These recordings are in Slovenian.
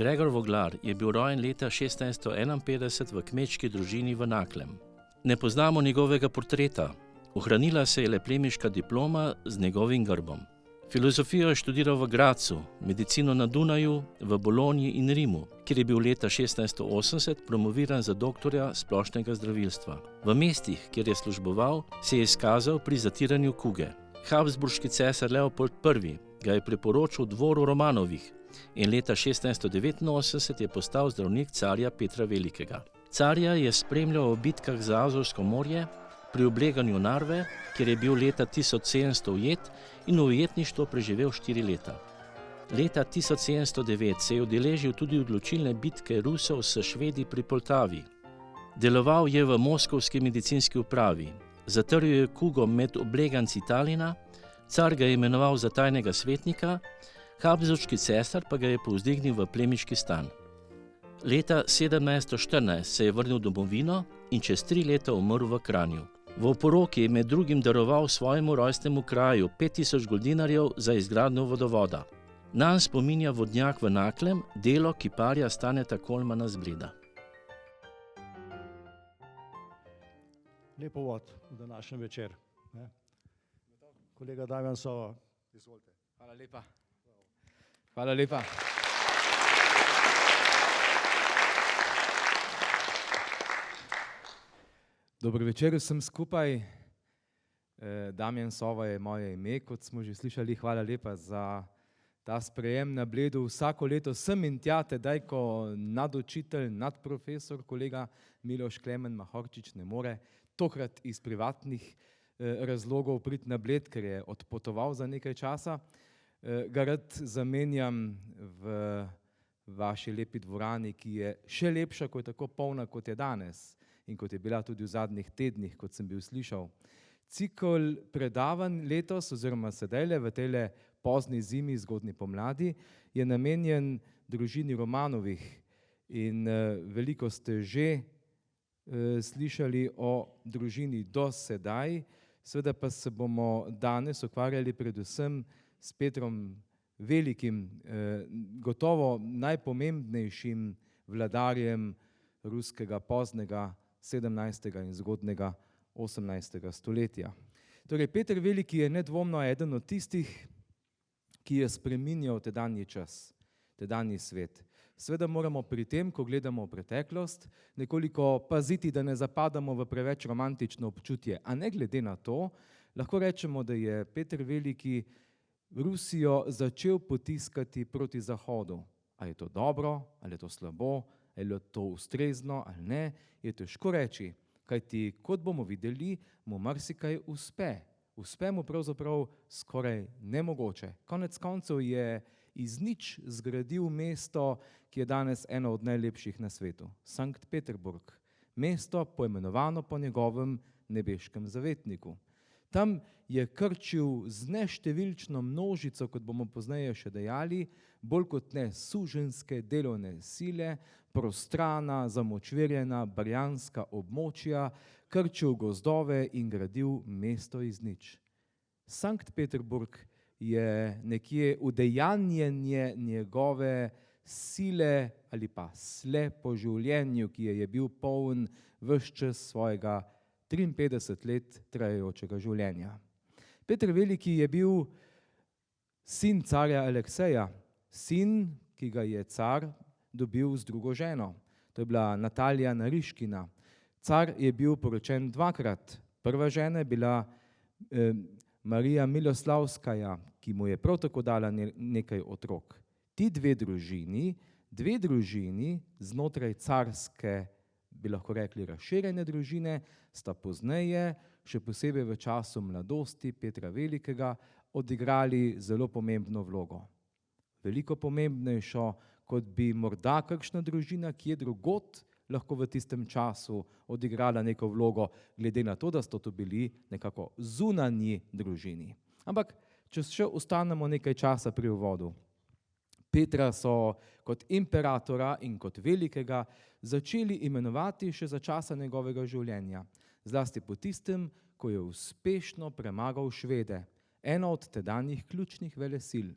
Gregor Voglar je bil rojen leta 1651 v kmečki družini v Naklem. Ne poznamo njegovega portreta, ohranila se je le plemiška diploma z njegovim grbom. Filozofijo je študiral v Gradcu, medicino na Dunaju, v Bologni in Rimu, kjer je bil leta 1680 promoviran za doktorja splošnega zdravilstva. V mestih, kjer je služboval, se je izkazal pri zatiranju kuge. Habsburški cesar Leopold I. ga je priporočil dvoru Romanovih in leta 1689 je postal zdravnik carja Petra Velikega. Carja je spremljal v bitkah za Azovsko morje, pri obleganju Narve, kjer je bil leta 1700 ujet in v ujetništvu preživel 4 leta. Leta 1709 se je udeležil tudi odločilne bitke Rusov s Švedi pri Poltavi. Deloval je v moskovski medicinski upravi, zatrl je kugo med obleganci Talina, car ga je imenoval za tajnega svetnika, habsburški cesar pa ga je povzdignil v plemiški stan. Leta 1714 se je vrnil v domovino in čez 3 leta umrl v Kranju. V oporoki je med drugim daroval svojemu rojstnemu kraju 5000 goldinarjev za izgradnjo vodovoda. Nanj spominja vodnjak v Naklem, delo kiparja Staneta Kolmana z Bleda. Lep uvod v današnji večer. Kolega Damjan Sova, izvolite. Hvala lepa. Hvala lepa. Dobro večer vsem skupaj. Damjan Sova je moje ime, kot smo že slišali. Hvala lepa za ta sprejem na Bledu. Vsako leto sem in tja, tedaj, ko nadučitelj, nadprofesor, kolega Miloš Klemen Mahorčič ne more tokrat iz privatnih razlogov priti na Bled, ker je odpotoval za nekaj časa. Ga rad zamenjam v vaši lepi dvorani, ki je še lepša, ko je tako polna, kot je danes in kot je bila tudi v zadnjih tednih, kot sem bil slišal. Cikl predavanj letos, oziroma sedajle v tejle pozni zimi, zgodnji pomladi, je namenjen družini Romanovih in veliko ste že slišali o družini do sedaj, seveda pa se bomo danes ukvarjali predvsem s Petrom Velikim, gotovo najpomembnejšim vladarjem ruskega poznega 17. in zgodnega 18. stoletja. Torej, Peter Veliki je nedvomno eden od tistih, ki je spreminjal tedanji čas, tedanji svet. Seveda moramo pri tem, ko gledamo v preteklost, nekoliko paziti, da ne zapadamo v preveč romantično občutje. A ne glede na to, lahko rečemo, da je Peter Veliki Rusijo začel potiskati proti Zahodu. Ali je to dobro, ali je to slabo, ali je to ustrezno ali ne, je težko reči, kajti kot bomo videli, mu marsikaj uspe. Uspe mu pravzaprav skoraj nemogoče. Konec koncev je iz nič zgradil mesto, ki je danes eno od najlepših na svetu. Sankt Peterburg. Mesto poimenovano po njegovem nebeškem zavetniku. Tam je krčil z neštevilčno množico, kot bomo pozneje še dejali, bolj kot ne suženjske delovne sile, prostrana, zamočverjena barjanska območja, krčil gozdove in gradil mesto iz nič. Sankt Peterburg je nekje udejanjenje njegove sile ali pa sle po življenju, ki je bil poln ves čas svojega 53 let trajajočega življenja. Peter Veliki je bil sin carja Alekseja, sin, ki ga je car dobil z drugo ženo. To je bila Natalija Nariškina. Car je bil poročen 2-krat. Prva žena je bila Marija Miloslavskaja, ki mu je prav tako dala nekaj otrok. Ti dve družini znotraj carske, bi lahko rekli, razširjene družine, sta pozneje, še posebej v času mladosti Petra Velikega, odigrali zelo pomembno vlogo. Veliko pomembnejšo, kot bi morda kakšna družina, ki je drugod lahko v tistem času odigrala neko vlogo, glede na to, da sta to bili nekako zunanji družini. Ampak, če še ostanemo nekaj časa pri uvodu. Petra so kot imperatora in kot velikega začeli imenovati še za časa njegovega življenja, zlasti po tistem, ko je uspešno premagal Švede, eno od tedanjih ključnih velesil.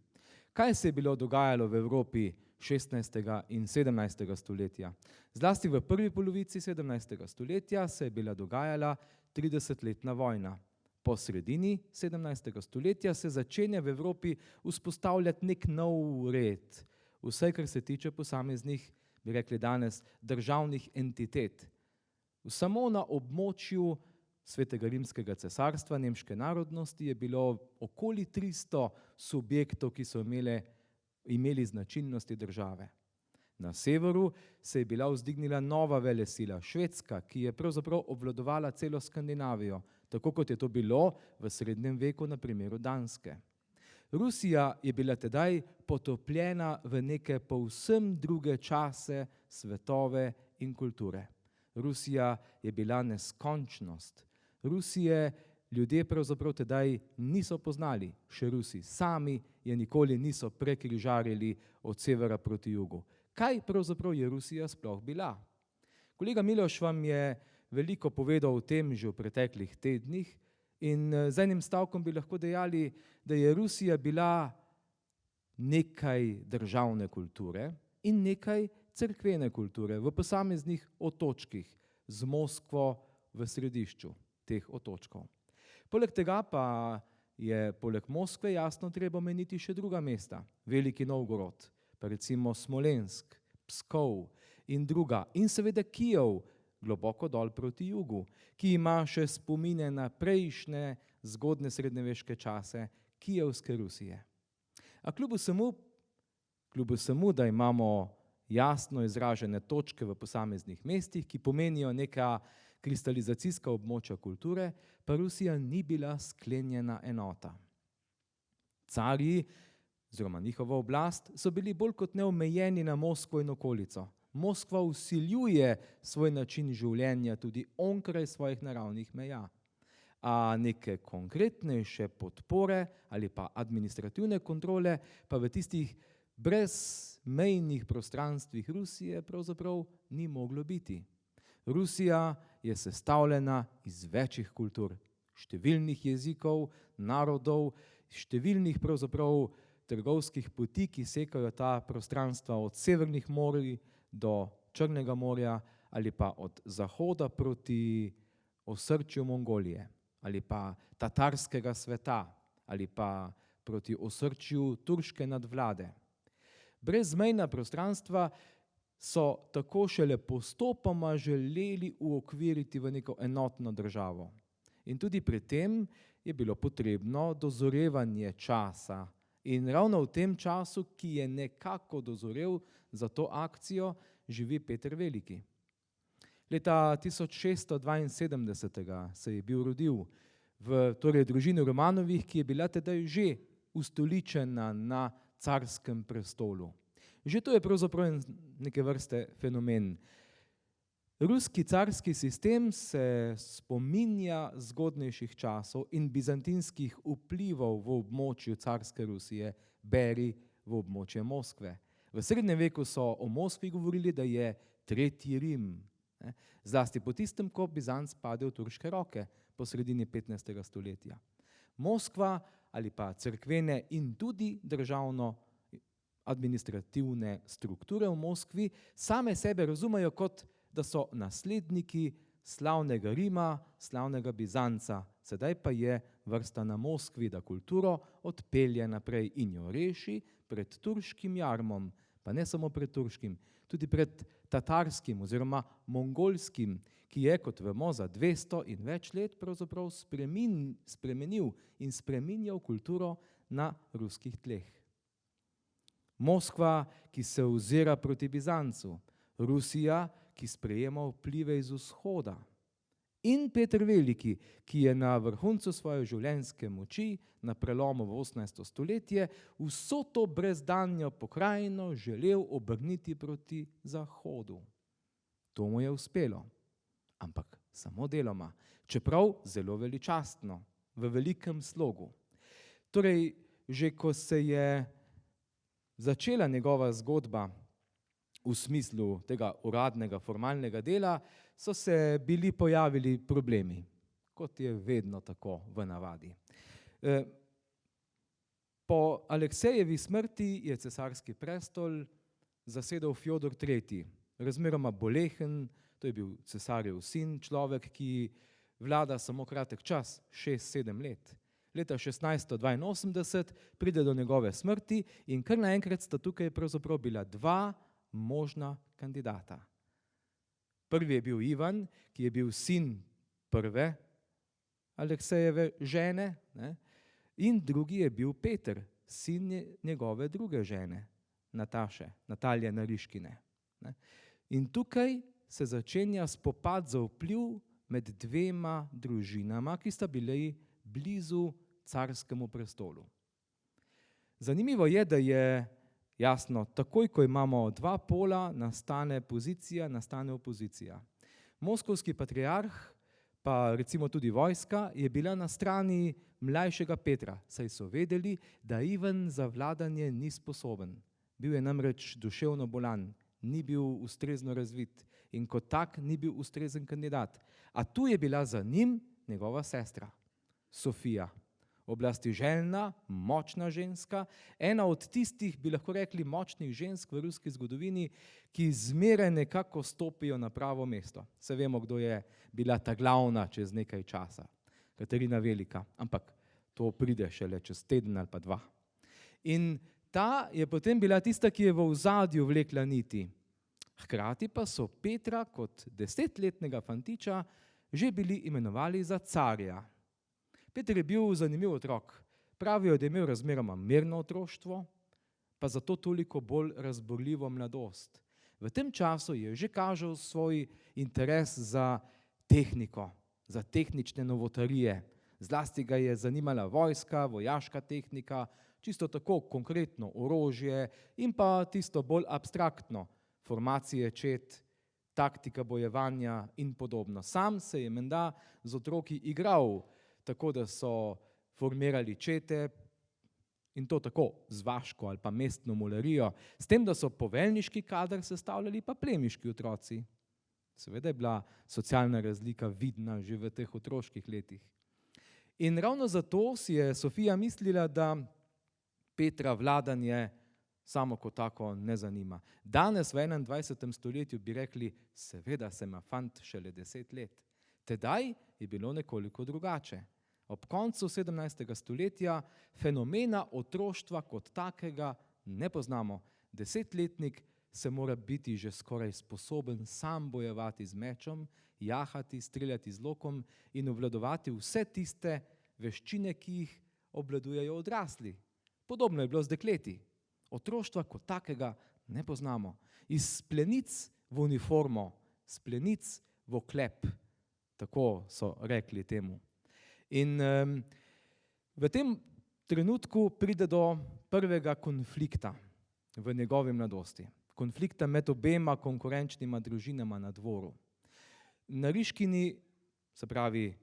Kaj se je bilo dogajalo v Evropi 16. in 17. stoletja? Zlasti v prvi polovici 17. stoletja se je bila dogajala 30-letna vojna. Po sredini 17. stoletja se začenja v Evropi vzpostavljati nek nov red, vse, kar se tiče posameznih, bi rekli danes, državnih entitet. Samo na območju Svetega rimskega cesarstva, nemške narodnosti, je bilo okoli 300 subjektov, ki so imeli značilnosti države. Na severu se je bila vzdignila nova velesila, Švedska, ki je pravzaprav obvladovala celo Skandinavijo, tako kot je to bilo v srednjem veku na primeru Danske. Rusija je bila tedaj potopljena v neke povsem druge čase, svetove in kulture. Rusija je bila neskončnost. Rusije ljudje pravzaprav tedaj niso poznali, še Rusi sami je nikoli niso prekrižarili od severa proti jugu. Kaj pravzaprav je Rusija sploh bila? Kolega Miloš vam je veliko povedal o tem že v preteklih tednih in z enim stavkom bi lahko dejali, da je Rusija bila nekaj državne kulture in nekaj cerkvene kulture v posameznih otočkih z Moskvo v središču teh otočkov. Poleg tega pa je poleg Moskve jasno treba omeniti še druga mesta, Veliki Novgorod, pa recimo Smolensk, Pskov in druga, in seveda Kijev, globoko dol proti jugu, ki ima še spomine na prejšnje zgodne srednjeveške čase Kijevske Rusije. A kljub vsemu, da imamo jasno izražene točke v posameznih mestih, ki pomenijo neka kristalizacijska območja kulture, pa Rusija ni bila sklenjena enota. Carji, oziroma njihova oblast, so bili bolj kot ne omejeni na Moskvo in okolico. Moskva vsiljuje svoj način življenja tudi onkraj svojih naravnih meja. A neke konkretnejše podpore ali pa administrativne kontrole pa v tistih brezmejnih prostranstvih Rusije pravzaprav ni moglo biti. Rusija je sestavljena iz večjih kultur, številnih jezikov, narodov, številnih pravzaprav trgovskih poti, ki sekajo ta prostranstva od severnih morij do Črnega morja ali pa od zahoda proti osrčju Mongolije ali pa tatarskega sveta ali pa proti osrčju turške nadvlade. Brezmejna prostranstva so tako šele postopoma želeli uokviriti v neko enotno državo. In tudi pri tem je bilo potrebno dozorevanje časa. In ravno v tem času, ki je nekako dozorel za to akcijo, živi Peter Veliki. Leta 1672 se je bil rodil v družini Romanovih, ki je bila tedaj že ustoličena na carskem prestolu. Že to je pravzaprav neke vrste fenomen. Ruski carski sistem se spominja zgodnejših časov in bizantinskih vplivov v območju carske Rusije, beri v območje Moskve. V srednjem veku so o Moskvi govorili, da je tretji Rim. Zlasti po tistem, ko Bizanc pade v turške roke po sredini 15. stoletja. Moskva ali pa cerkvene in tudi državno administrativne strukture v Moskvi same sebe razumejo kot, da so nasledniki slavnega Rima, slavnega Bizanca. Sedaj pa je vrsta na Moskvi, da kulturo odpelje naprej in jo reši pred turškim jarmom, pa ne samo pred turškim, tudi pred tatarskim oziroma mongolskim, ki je, kot vemo, za 200 in več let pravzaprav spremenil in spreminjal kulturo na ruskih tleh. Moskva, ki se ozira proti Bizancu, Rusija, ki sprejema vplive iz vzhoda, in Peter Veliki, ki je na vrhuncu svoje življenjske moči, na prelomu v 18. stoletje, vso to brezdanjo pokrajino želel obrniti proti zahodu. To mu je uspelo, ampak samo deloma, čeprav zelo veličastno, v velikem slogu. Torej, že ko se je začela njegova zgodba v smislu tega uradnega, formalnega dela, so se bili pojavili problemi, kot je vedno tako v navadi. Po Aleksejevi smrti je cesarski prestol zasedel Fjodor III., razmeroma bolehen, to je bil cesarjev sin, človek, ki vlada samo kratek čas, 6-7 let. Leta 1682 pride do njegove smrti in kar naenkrat sta tukaj pravzaprav bila dva možna kandidata. Prvi je bil Ivan, ki je bil sin prve Aleksejeve žene, ne? In drugi je bil Peter, sin njegove druge žene, Natalije Nariškine. Ne? In tukaj se začenja spopad za vpliv med dvema družinama, ki sta bili blizu carskemu prestolu. Zanimivo je, da je jasno, takoj ko imamo dva pola, nastane pozicija, nastane opozicija. Moskovski patriarh, pa recimo tudi vojska, je bila na strani mlajšega Petra, saj so vedeli, da Ivan za vladanje ni sposoben. Bil je namreč duševno bolan, ni bil ustrezno razvit in kot tak ni bil ustrezen kandidat. A tu je bila za njim njegova sestra, Sofija. Oblastiželjna, močna ženska, ena od tistih, bi lahko rekli, močnih žensk v ruski zgodovini, ki zmeraj nekako stopijo na pravo mesto. Se vemo, kdo je bila ta glavna čez nekaj časa, Katarina Velika, ampak to pride šele čez teden ali pa dva. In ta je potem bila tista, ki je v ozadju vlekla niti. Hkrati pa so Petra kot 10-letnega fantiča že bili imenovali za carja. Peter je bil zanimiv otrok. Pravijo, da je imel razmeroma mirno otroštvo, pa zato toliko bolj razborljivo mladost. V tem času je že kažel svoj interes za tehniko, za tehnične novotarije. Zlasti ga je zanimala vojska, vojaška tehnika, čisto tako konkretno orožje in pa tisto bolj abstraktno, formacije čet, taktika bojevanja in podobno. Sam se je menda z otroki igral, tako da so formirali čete in to tako z vaško ali pa mestno mularijo, s tem, da so poveljniški kader sestavljali pa plemiški otroci. Seveda je bila socialna razlika vidna že v teh otroških letih. In ravno zato si je Sofija mislila, da Petra vladanje samo kot tako ne zanima. Danes v 21. stoletju bi rekli, seveda se ima fant šele 10 let. Tedaj je bilo nekoliko drugače. Ob koncu 17. stoletja fenomena otroštva kot takega ne poznamo. 10-letnik se mora biti že skoraj sposoben sam bojevati z mečem, jahati, streljati z lokom in obvladovati vse tiste veščine, ki jih obvladujejo odrasli. Podobno je bilo z dekleti. Otroštva kot takega ne poznamo. Iz plenic v uniformo, iz plenic v oklep, tako so rekli temu. In v tem trenutku pride do prvega konflikta v njegovi mladosti. Konflikta med obema konkurenčnima družinama na dvoru. Nariškini, se pravi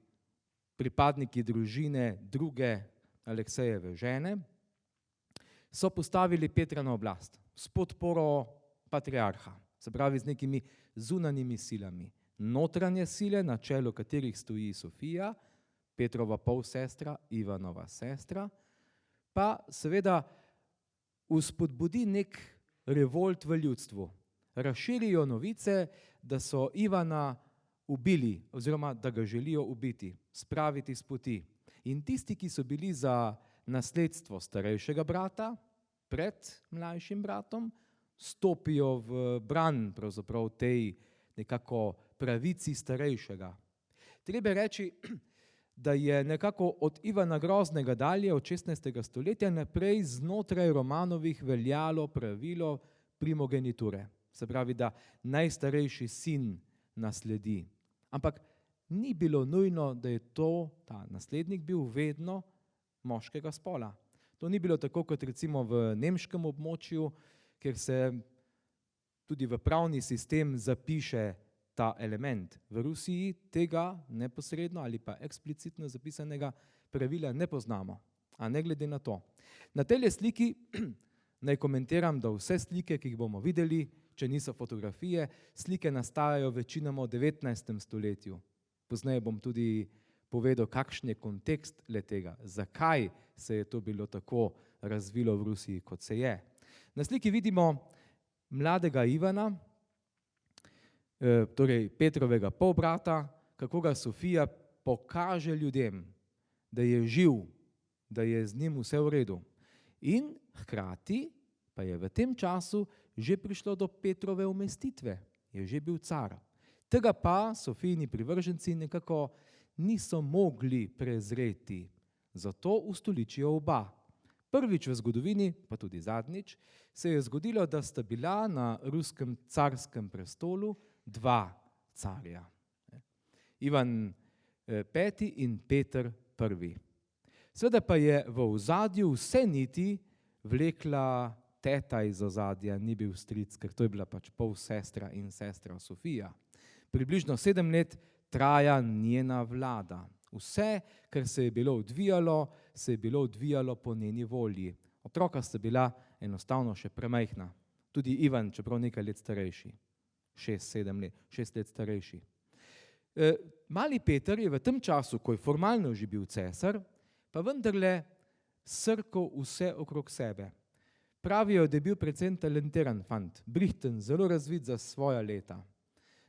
pripadniki družine druge Aleksejeve žene, so postavili Petra na oblast s podporo patriarha, se pravi z nekimi zunanjimi silami. Notranje sile, na čelu katerih stoji Sofija, Petrova polsestra, Ivanova sestra, pa seveda vzpodbudi nek revolt v ljudstvu. Razširijo novice, da so Ivana ubili oziroma da ga želijo ubiti, spraviti s poti. In tisti, ki so bili za nasledstvo starejšega brata pred mlajšim bratom, stopijo v bran pravzaprav tej nekako pravici starejšega. Treba reči, da je nekako od Ivana Groznega dalje od 16. stoletja naprej znotraj Romanovih veljalo pravilo primogeniture. Se pravi, da najstarejši sin nasledi. Ampak ni bilo nujno, da je ta naslednik bil vedno moškega spola. To ni bilo tako kot recimo v nemškem območju, kjer se tudi v pravni sistem zapiše ta element. V Rusiji tega neposredno ali pa eksplicitno zapisanega pravila ne poznamo, a ne glede na to. Na tej sliki naj komentiram, da vse slike, ki jih bomo videli, če niso fotografije, slike nastajajo večinoma v 19. stoletju. Pozneje bom tudi povedal, kakšen je kontekst le tega, zakaj se je to bilo tako razvilo v Rusiji, kot se je. Na sliki vidimo mladega Ivana, torej Petrovega polbrata, kako ga Sofija pokaže ljudem, da je živ, da je z njim vse v redu. In hkrati pa je v tem času že prišlo do Petrove umestitve, je že bil car. Tega pa Sofijini privrženci nekako niso mogli prezreti, zato ustoličijo oba. Prvič v zgodovini, pa tudi zadnjič, se je zgodilo, da sta bila na ruskem carskem prestolu dva carja. Ivan V. in Peter I. Seveda pa je v ozadju vse niti vlekla teta iz ozadja, ni bil stric, ker to je bila pač pol sestra in sestra Sofija. Približno 7 let traja njena vlada. Vse, kar se je bilo odvijalo po njeni volji. Otroka sta bila enostavno še premajhna. Tudi Ivan, čeprav nekaj let starejši. 6 let starejši. Mali Peter je v tem času, ko je formalno že bil cesar, pa vendarle srkal vse okrog sebe. Pravijo, da je bil predvsem talentiran fant, brihten, zelo razvit za svoja leta.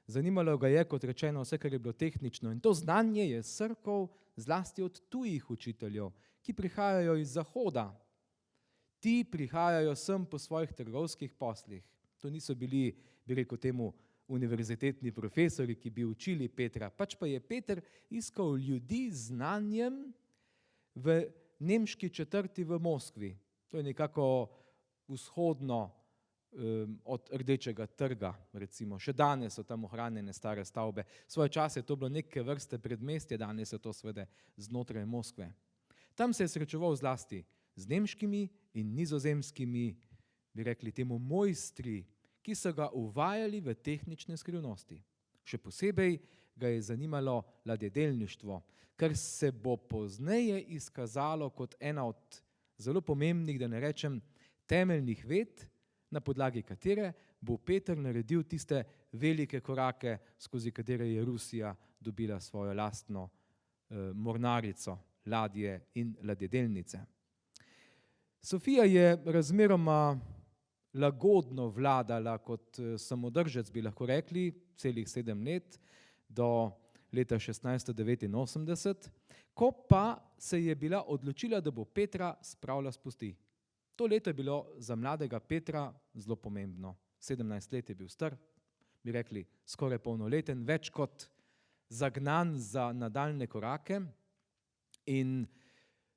Zanimalo ga je, kot rečeno, vse, kar je bilo tehnično, in to znanje je srkal zlasti od tujih učiteljev, ki prihajajo iz Zahoda. Ti prihajajo sem po svojih trgovskih poslih. To niso bili, bi rekel temu, univerzitetni profesori, ki bi učili Petra, pač pa je Peter iskal ljudi z znanjem v nemški četrti v Moskvi. To je nekako vzhodno od Rdečega trga, recimo. Še danes so tam ohranjene stare stavbe. Svoje čase je to bilo neke vrste predmestje, danes je to seveda znotraj Moskve. Tam se je srečeval zlasti z nemškimi in nizozemskimi, bi rekli temu, mojstri, ki so ga uvajali v tehnične skrivnosti. Še posebej ga je zanimalo ladjedelništvo, kar se bo pozneje izkazalo kot ena od zelo pomembnih, da ne rečem, temeljnih ved, na podlagi katere bo Peter naredil tiste velike korake, skozi katere je Rusija dobila svojo lastno mornarico, ladje in ladjedelnice. Sofija je razmeroma lagodno vladala kot samodržec, bi lahko rekli, celih 7 let, do leta 1689, ko pa se je bila odločila, da bo Petra spravila s pusti. To leto je bilo za mladega Petra zelo pomembno. 17 let je bil star, bi rekli skoraj polnoleten, več kot zagnan za nadaljne korake, in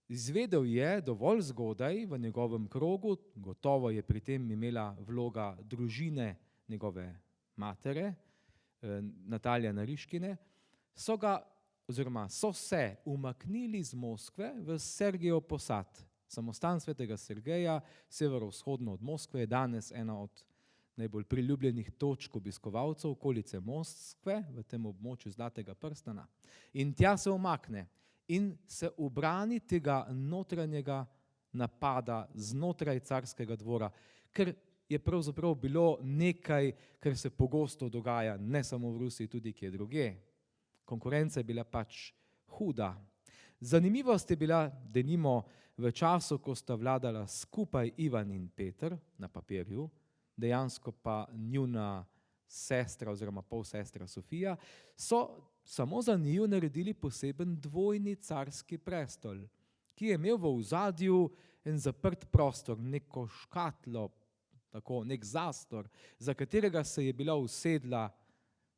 izvedel je dovolj zgodaj v njegovem krogu, gotovo je pri tem imela vloga družine njegove matere, Natalija Nariškine, so se umaknili z Moskve v Sergejev posad. Samostan svetega Sergeja, severovzhodno od Moskve, je danes ena od najbolj priljubljenih točk obiskovalcev okolice Moskve, v tem območju Zlatega prstana. In tja se umakne in se ubrani tega notranjega napada znotraj carskega dvora, ker je pravzaprav bilo nekaj, kar se pogosto dogaja, ne samo v Rusiji, tudi kje drugje. Konkurenca je bila pač huda. Zanimivost je bila, denimo, v času, ko sta vladala skupaj Ivan in Peter na papirju, dejansko pa njuna sestra oziroma polsestra Sofija, so samo za njiju naredili poseben dvojni carski prestol, ki je imel v ozadju en zaprt prostor, neko škatlo, tako, nek zastor, za katerega se je bila usedla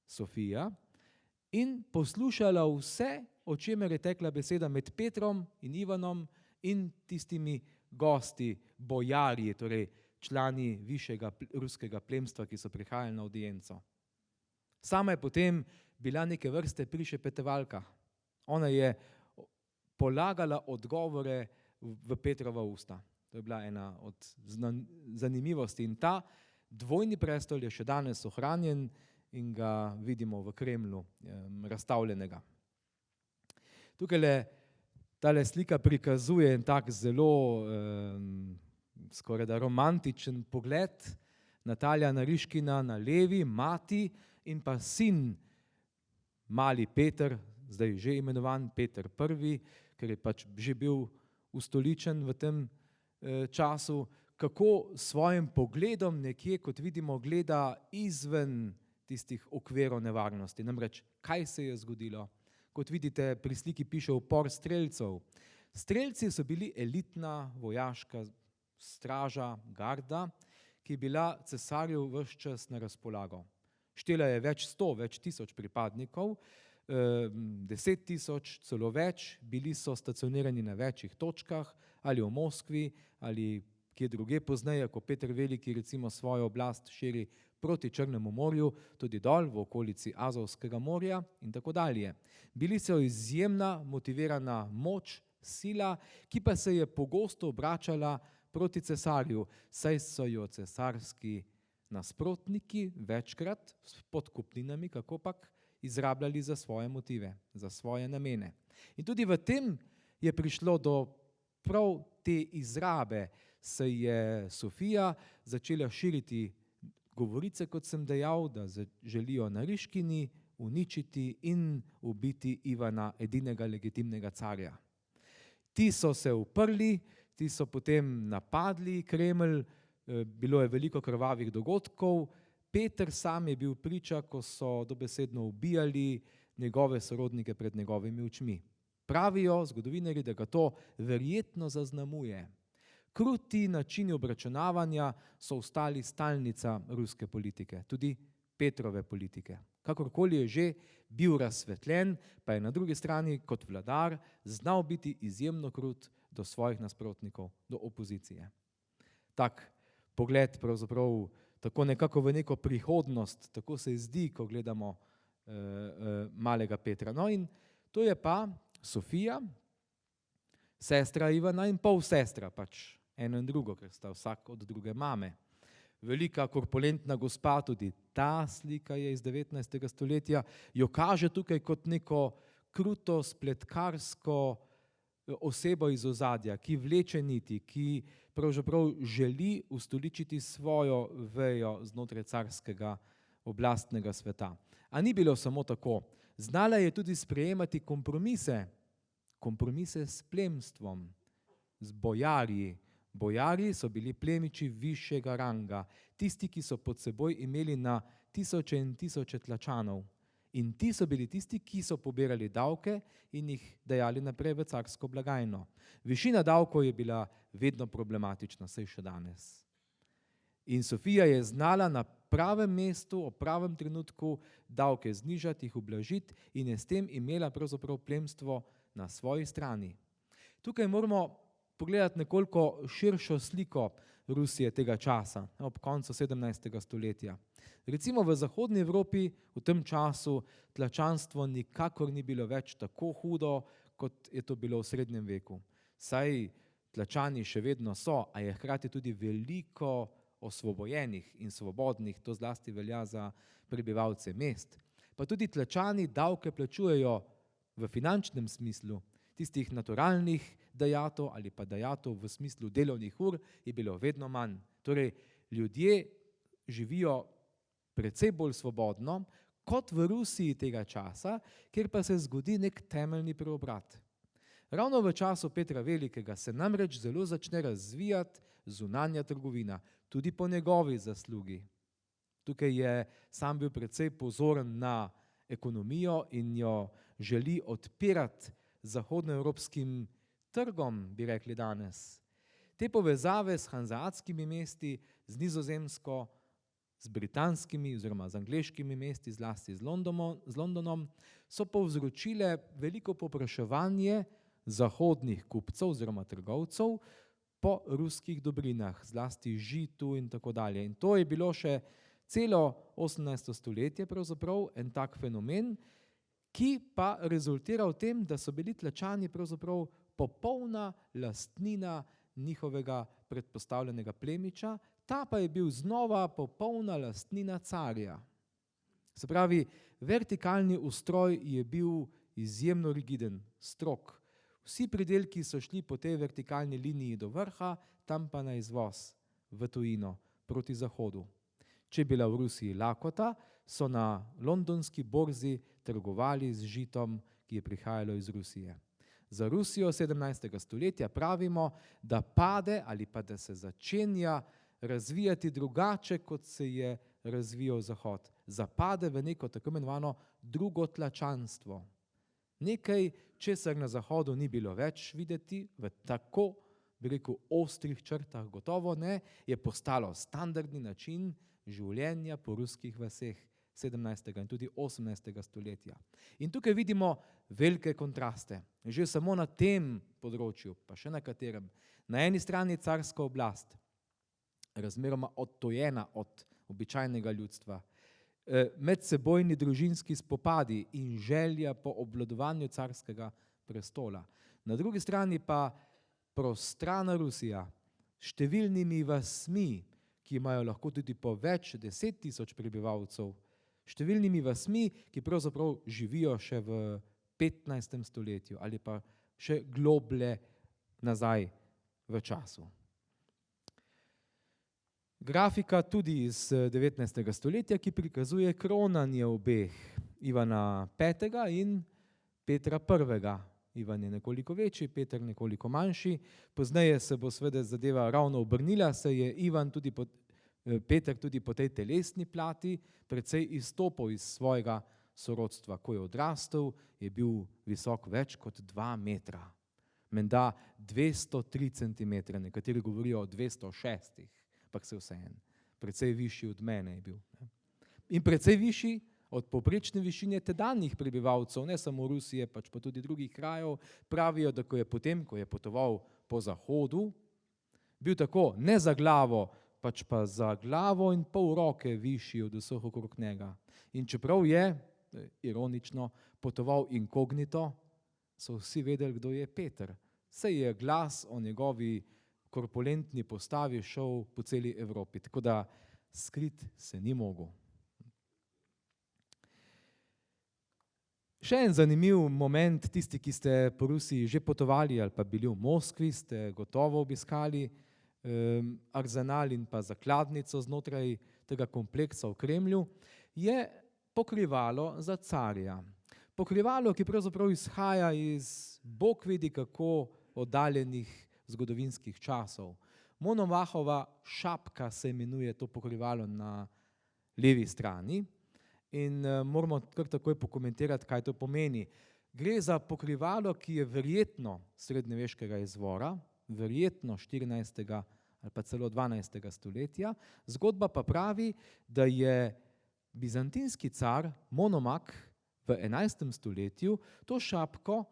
Sofija in poslušala vse, o čemer je tekla beseda med Petrom in Ivanom in tistimi gosti, bojarji, torej člani višjega ruskega plemstva, ki so prihajali na avdienco. Sama je potem bila neke vrste prišepetevalka. Ona je polagala odgovore v Petrova usta. To je bila ena od zanimivosti. In ta dvojni prestol je še danes ohranjen in ga vidimo v Kremlju razstavljenega. Tukaj tale slika prikazuje en tak zelo skoraj da romantičen pogled. Natalija Nariškina na levi, mati in pa sin, mali Peter, zdaj že imenovan Peter I, ker je pač že bil ustoličen v tem času, kako s svojim pogledom nekje, kot vidimo, gleda izven tistih okvirov nevarnosti. Namreč, kaj se je zgodilo? Kot vidite, pri sliki piše upor strelcev. Strelci so bili elitna vojaška straža, garda, ki je bila cesarju ves čas na razpolago. Štela je več 100, več tisoč pripadnikov, 10 tisoč, celo več, bili so stacionirani na večjih točkah, ali v Moskvi, ali kje druge pozneje, ko Peter Veliki recimo svojo oblast širi proti Črnemu morju, tudi dol v okolici Azovskega morja in tako dalje. Bili so izjemna motivirana moč, sila, ki pa se je pogosto obračala proti cesarju, saj so jo cesarski nasprotniki večkrat s podkupninami, kakopak, izrabljali za svoje motive, za svoje namene. In tudi v tem je prišlo do prav te izrabe, se je Sofija začela širiti govorice, kot sem dejal, da želijo na Riškini uničiti in ubiti Ivana, edinega legitimnega carja. Ti so se uprli, ti so potem napadli Kremelj, bilo je veliko krvavih dogodkov. Peter sam je bil priča, ko so dobesedno ubijali njegove sorodnike pred njegovimi očmi. Pravijo zgodovinarji, da ga to verjetno zaznamuje. Kruti načini obračunavanja so ostali stalnica ruske politike, tudi Petrove politike. Kakorkoli je že bil razsvetljen, pa je na drugi strani kot vladar znal biti izjemno krut do svojih nasprotnikov, do opozicije. Tak pogled pravzaprav tako nekako v neko prihodnost, tako se zdi, ko gledamo malega Petra. No in to je pa Sofija, sestra Ivana in polsestra, pač eno in drugo, ker sta vsak od druge mame. Velika korpulentna gospa, tudi ta slika je iz 19. stoletja, jo kaže tukaj kot neko kruto, spletkarsko osebo iz ozadja, ki vleče niti, ki pravzaprav želi ustoličiti svojo vejo znotraj carskega oblastnega sveta. A ni bilo samo tako. Znala je tudi sprejemati kompromise s plemstvom, z bojarji. Bojarji so bili plemiči višjega ranga, tisti, ki so pod seboj imeli na tisoče in tisoče tlačanov. In ti so bili tisti, ki so pobirali davke in jih dajali naprej v carsko blagajno. Višina davkov je bila vedno problematična, saj še danes. In Sofija je znala na pravem mestu, ob pravem trenutku davke znižati, jih ublažiti in je s tem imela pravzaprav plemstvo na svoji strani. Tukaj moramo pogledati nekoliko širšo sliko Rusije tega časa, ob koncu 17. stoletja. Recimo v zahodni Evropi v tem času tlačanstvo nikakor ni bilo več tako hudo, kot je to bilo v srednjem veku. Saj tlačani še vedno so, a je hkrati tudi veliko osvobojenih in svobodnih, to zlasti velja za prebivalce mest. Pa tudi tlačani davke plačujejo v finančnem smislu, tistih naturalnih dajatov ali pa dajatov v smislu delovnih ur je bilo vedno manj. Torej, ljudje živijo precej bolj svobodno, kot v Rusiji tega časa, kjer pa se zgodi nek temeljni preobrat. Ravno v času Petra Velikega se namreč zelo začne razvijati zunanja trgovina, tudi po njegovi zaslugi. Tukaj je sam bil precej pozoren na ekonomijo in jo želi odpirati zahodnoevropskim trgom, bi rekli danes. Te povezave s hanzeatskimi mesti, z Nizozemsko, z britanskimi oziroma z angleškimi mesti, zlasti z Londonom, so povzročile veliko povpraševanje zahodnih kupcev oziroma trgovcev po ruskih dobrinah, zlasti žitu in tako dalje. In to je bilo še celo 18. stoletje pravzaprav en tak fenomen, ki pa rezultira v tem, da so bili tlačani pravzaprav popolna lastnina njihovega predpostavljenega plemiča, ta pa je bil znova popolna lastnina carja. Se pravi, vertikalni ustroj je bil izjemno rigiden, strog. Vsi pridelki so šli po tej vertikalni liniji do vrha, tam pa na izvoz, v tujino, proti zahodu. Če je bila v Rusiji lakota, so na londonski borzi trgovali z žitom, ki je prihajalo iz Rusije. Za Rusijo 17. stoletja pravimo, da pade ali pa da se začenja razvijati drugače, kot se je razvijal Zahod. Zapade v neko tako imenovano drugotlačanstvo. Nekaj, česar na Zahodu ni bilo več videti v tako, bi rekel, ostrih črtah, gotovo ne, je postalo standardni način življenja po ruskih vaseh 17. in tudi 18. stoletja. In tukaj vidimo velike kontraste. Že samo na tem področju, pa še na katerem. Na eni strani carska oblast, razmeroma odtojena od običajnega ljudstva, medsebojni družinski spopadi in želja po obvladovanju carskega prestola. Na drugi strani pa prostrana Rusija s številnimi vasmi, ki imajo lahko tudi po več 10 000 prebivalcev, številnimi vasmi, ki pravzaprav živijo še v 15. stoletju ali pa še globlje nazaj v času. Grafika tudi iz 19. stoletja, ki prikazuje kronanje obeh, Ivana V. in Petra I. Ivan je nekoliko večji, Peter nekoliko manjši. Pozneje se bo seveda zadeva ravno obrnila, se je Peter tudi po tej telesni plati precej izstopil iz svojega sorodstva. Ko je odrastel, je bil visok več kot 2 metra. Menda 203 centimetre, nekateri govorijo o 206, ampak se vseeno. Precej višji od mene je bil. In precej višji od povprečne višine tedanjih prebivalcev, ne samo Rusije, pač pa tudi drugih krajev. Pravijo, da ko je potoval po Zahodu, bil tako ne za glavo, pač pa za glavo in pol roke višji od vseh okrog njega. In čeprav je, ironično, potoval inkognito, so vsi vedeli, kdo je Peter. Saj je glas o njegovi korpulentni postavi šel po celi Evropi, tako da skrit se ni mogel. Še en zanimiv moment, tisti, ki ste po Rusiji že potovali ali pa bili v Moskvi, ste gotovo obiskali arzenal in pa zakladnico znotraj tega kompleksa v Kremlju, je pokrivalo za carja. Pokrivalo, ki pravzaprav izhaja iz bog vedi kako oddaljenih zgodovinskih časov. Monomahova šapka se imenuje to pokrivalo na levi strani. In moramo kar takoj pokomentirati, kaj to pomeni. Gre za pokrivalo, ki je verjetno srednjeveškega izvora, verjetno 14. ali pa celo 12. stoletja. Zgodba pa pravi, da je bizantinski car Monomak v 11. stoletju to šapko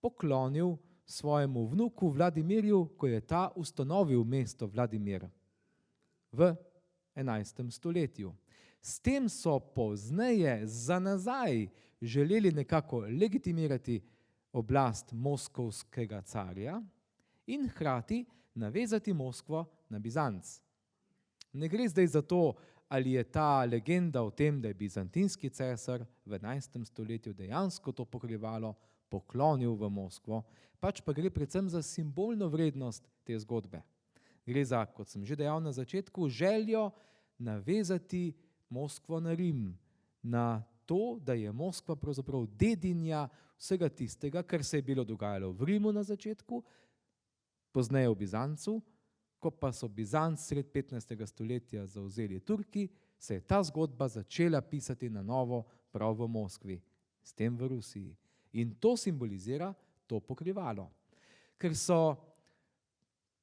poklonil svojemu vnuku Vladimirju, ko je ta ustanovil mesto Vladimir v 11. stoletju. S tem so pozneje za nazaj želeli nekako legitimirati oblast moskovskega carja in hkrati navezati Moskvo na Bizanc. Ne gre zdaj za to, ali je ta legenda o tem, da je bizantinski cesar v 11. stoletju dejansko to pokrivalo poklonil v Moskvo, pač pa gre predvsem za simbolno vrednost te zgodbe. Gre za, kot sem že dejal na začetku, željo navezati Moskvo na Rim, na to, da je Moskva pravzaprav dedinja vsega tistega, kar se je bilo dogajalo v Rimu na začetku, pozneje v Bizancu. Ko pa so Bizanc sred 15. stoletja zavzeli Turki, se je ta zgodba začela pisati na novo prav v Moskvi, s tem v Rusiji. In to simbolizira to pokrivalo. Ker so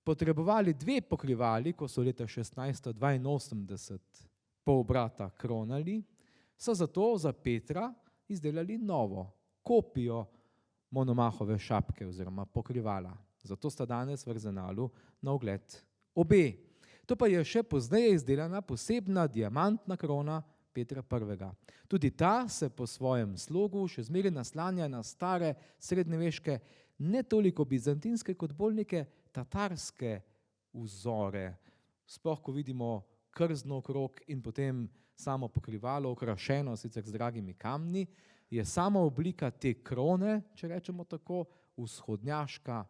potrebovali 2 pokrivali, ko so leta 1682 pol brata kronali, so zato za Petra izdelali novo kopijo Monomahove šapke oziroma pokrivala. Zato sta danes v arzenalu na ogled obe. To pa je še pozneje izdelana posebna diamantna krona Petra I. Tudi ta se po svojem slogu še zmeraj naslanja na stare srednjeveške, ne toliko bizantinske kot bolj neke tatarske vzore. Sploh ko vidimo krzno okrog in potem samo pokrivalo okrašeno sicer z dragimi kamni, je sama oblika te krone, če rečemo tako, vzhodnjaška,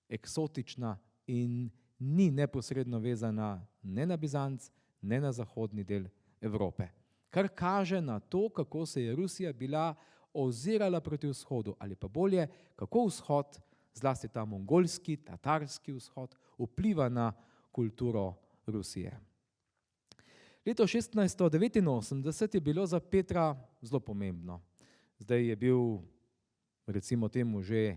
eksotična in ni neposredno vezana ne na Bizanc, ne na zahodni del Evrope. Kar kaže na to, kako se je Rusija bila ozirala proti vzhodu, ali pa bolje, kako vzhod, zlasti ta mongolski, tatarski vzhod, vpliva na kulturo Rusije. Leto 1689 je bilo za Petra zelo pomembno. Zdaj je bil, recimo temu, že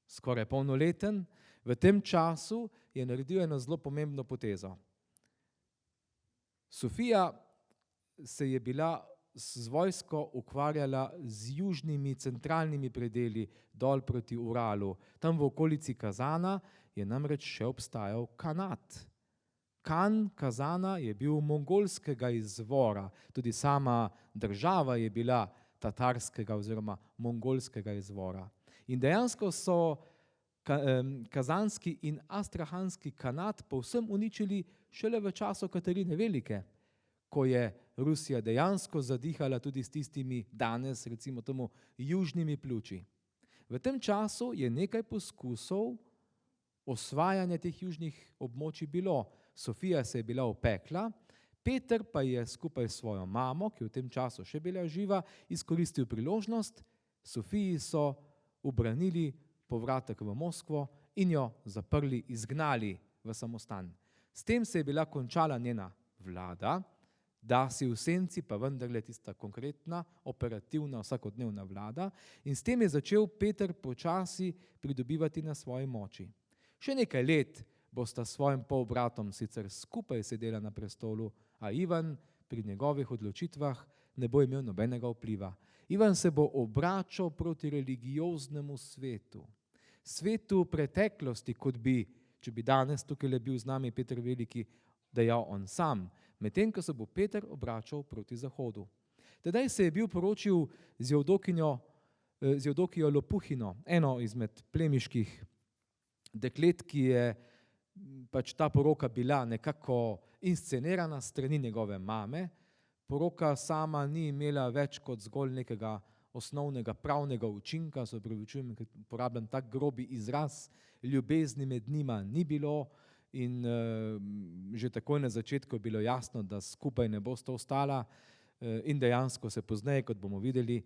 skoraj polnoleten. V tem času je naredil eno zelo pomembno potezo. Sofija se je bila z vojsko ukvarjala z južnimi, centralnimi predeli dol proti Uralu. Tam v okolici Kazana je namreč še obstajal Kanat. Kan Kazana je bil mongolskega izvora, tudi sama država je bila tatarskega oziroma mongolskega izvora. In dejansko so kazanski in astrahanski kanat povsem uničili šele v času Katarine Velike, ko je Rusija dejansko zadihala tudi s tistimi danes, recimo temu, južnimi pljuči. V tem času je nekaj poskusov osvajanja teh južnih območij bilo. Sofija se je bila opekla, Peter pa je skupaj s svojo mamo, ki v tem času še bila živa, izkoristil priložnost. Sofiji so ubranili povratek v Moskvo in jo zaprli, izgnali v samostan. S tem se je bila končala njena vlada, da si v senci pa vendarle tista konkretna, operativna, vsakodnevna vlada, in s tem je začel Peter počasi pridobivati na svoji moči. Še nekaj let bosta s svojim polbratom sicer skupaj sedela na prestolu, a Ivan pri njegovih odločitvah ne bo imel nobenega vpliva. Ivan se bo obračal proti religioznemu svetu, svetu preteklosti, kot bi, če bi danes tukaj le bil z nami Peter Veliki, dejal on sam, medtem ko se bo Peter obračal proti zahodu. Tedaj se je bil poročil z Jevdokijo Lopuhino, eno izmed plemiških deklet, ki je pač ta poroka bila nekako inscenirana strani njegove mame. Poroka sama ni imela več kot zgolj nekega osnovnega pravnega učinka, se opravičujem, ker uporabljam tak grobi izraz, ljubezni med njima ni bilo in že takoj na začetku je bilo jasno, da skupaj ne bosta ostala in dejansko se pozneje, kot bomo videli,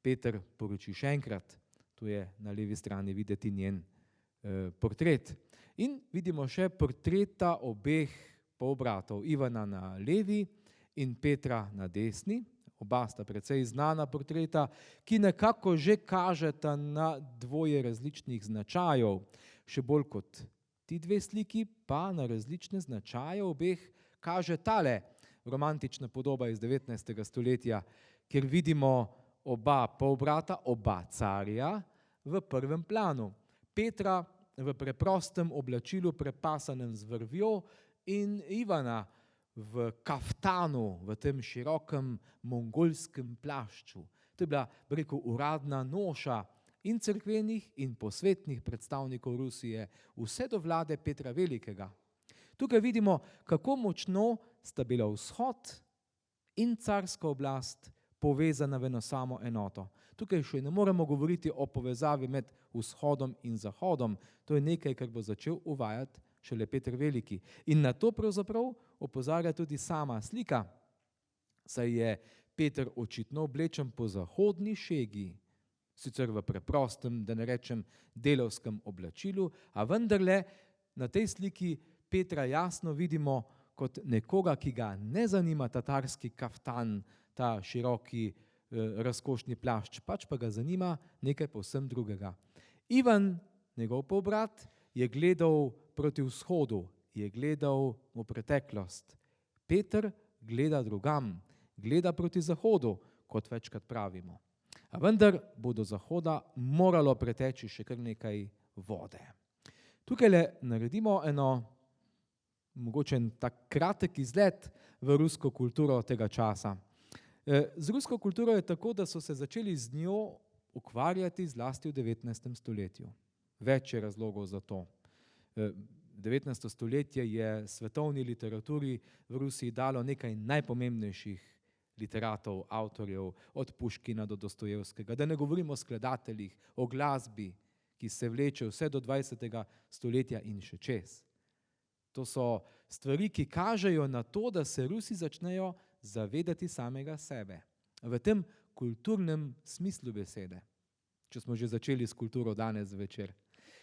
Peter poroči še enkrat. Tu je na levi strani videti njen portret. In vidimo še portreta obeh polbratov, Ivana na levi in Petra na desni. Oba sta precej znana portreta, ki nekako že kažeta na dvoje različnih značajev. Še bolj kot ti dve sliki pa na različne značaje obeh kaže tale romantična podoba iz 19. stoletja, kjer vidimo oba polbrata, oba carja v prvem planu. Petra v preprostem oblačilu prepasanem z vrvjo in Ivana v kaftanu, v tem širokem mongolskem plašču. To je bila, bi rekel, uradna noša in cerkvenih in posvetnih predstavnikov Rusije, vse do vlade Petra Velikega. Tukaj vidimo, kako močno sta bila vzhod in carska oblast povezana v eno samo enoto. Tukaj še ne moremo govoriti o povezavi med vzhodom in zahodom. To je nekaj, kar bo začel uvajati šele Peter Veliki. In na to pravzaprav opozarja tudi sama slika, saj je Peter očitno oblečen po zahodni šegi, sicer v preprostem, da ne rečem delavskem oblačilu, a vendarle na tej sliki Petra jasno vidimo kot nekoga, ki ga ne zanima tatarski kaftan, ta široki razkošni plašč, pač pa ga zanima nekaj povsem drugega. Ivan, njegov polbrat, je gledal proti vzhodu, je gledal v preteklost. Peter gleda drugam, gleda proti zahodu, kot večkrat pravimo. A vendar bo do zahoda moralo preteči še kar nekaj vode. Tukaj le naredimo mogoče tak kratek izlet v rusko kulturo tega časa. Z rusko kulturo je tako, da so se začeli z njo ukvarjati zlasti v 19. stoletju. Več je razlogov za to. 19. stoletje je svetovni literaturi v Rusiji dalo nekaj najpomembnejših literatov, avtorjev, od Puškina do Dostojevskega. Da ne govorimo o skladateljih, o glasbi, ki se vleče vse do 20. stoletja in še čez. To so stvari, ki kažejo na to, da se Rusi začnejo zavedati samega sebe. V tem kulturnem smislu besede, če smo že začeli s kulturo danes večer.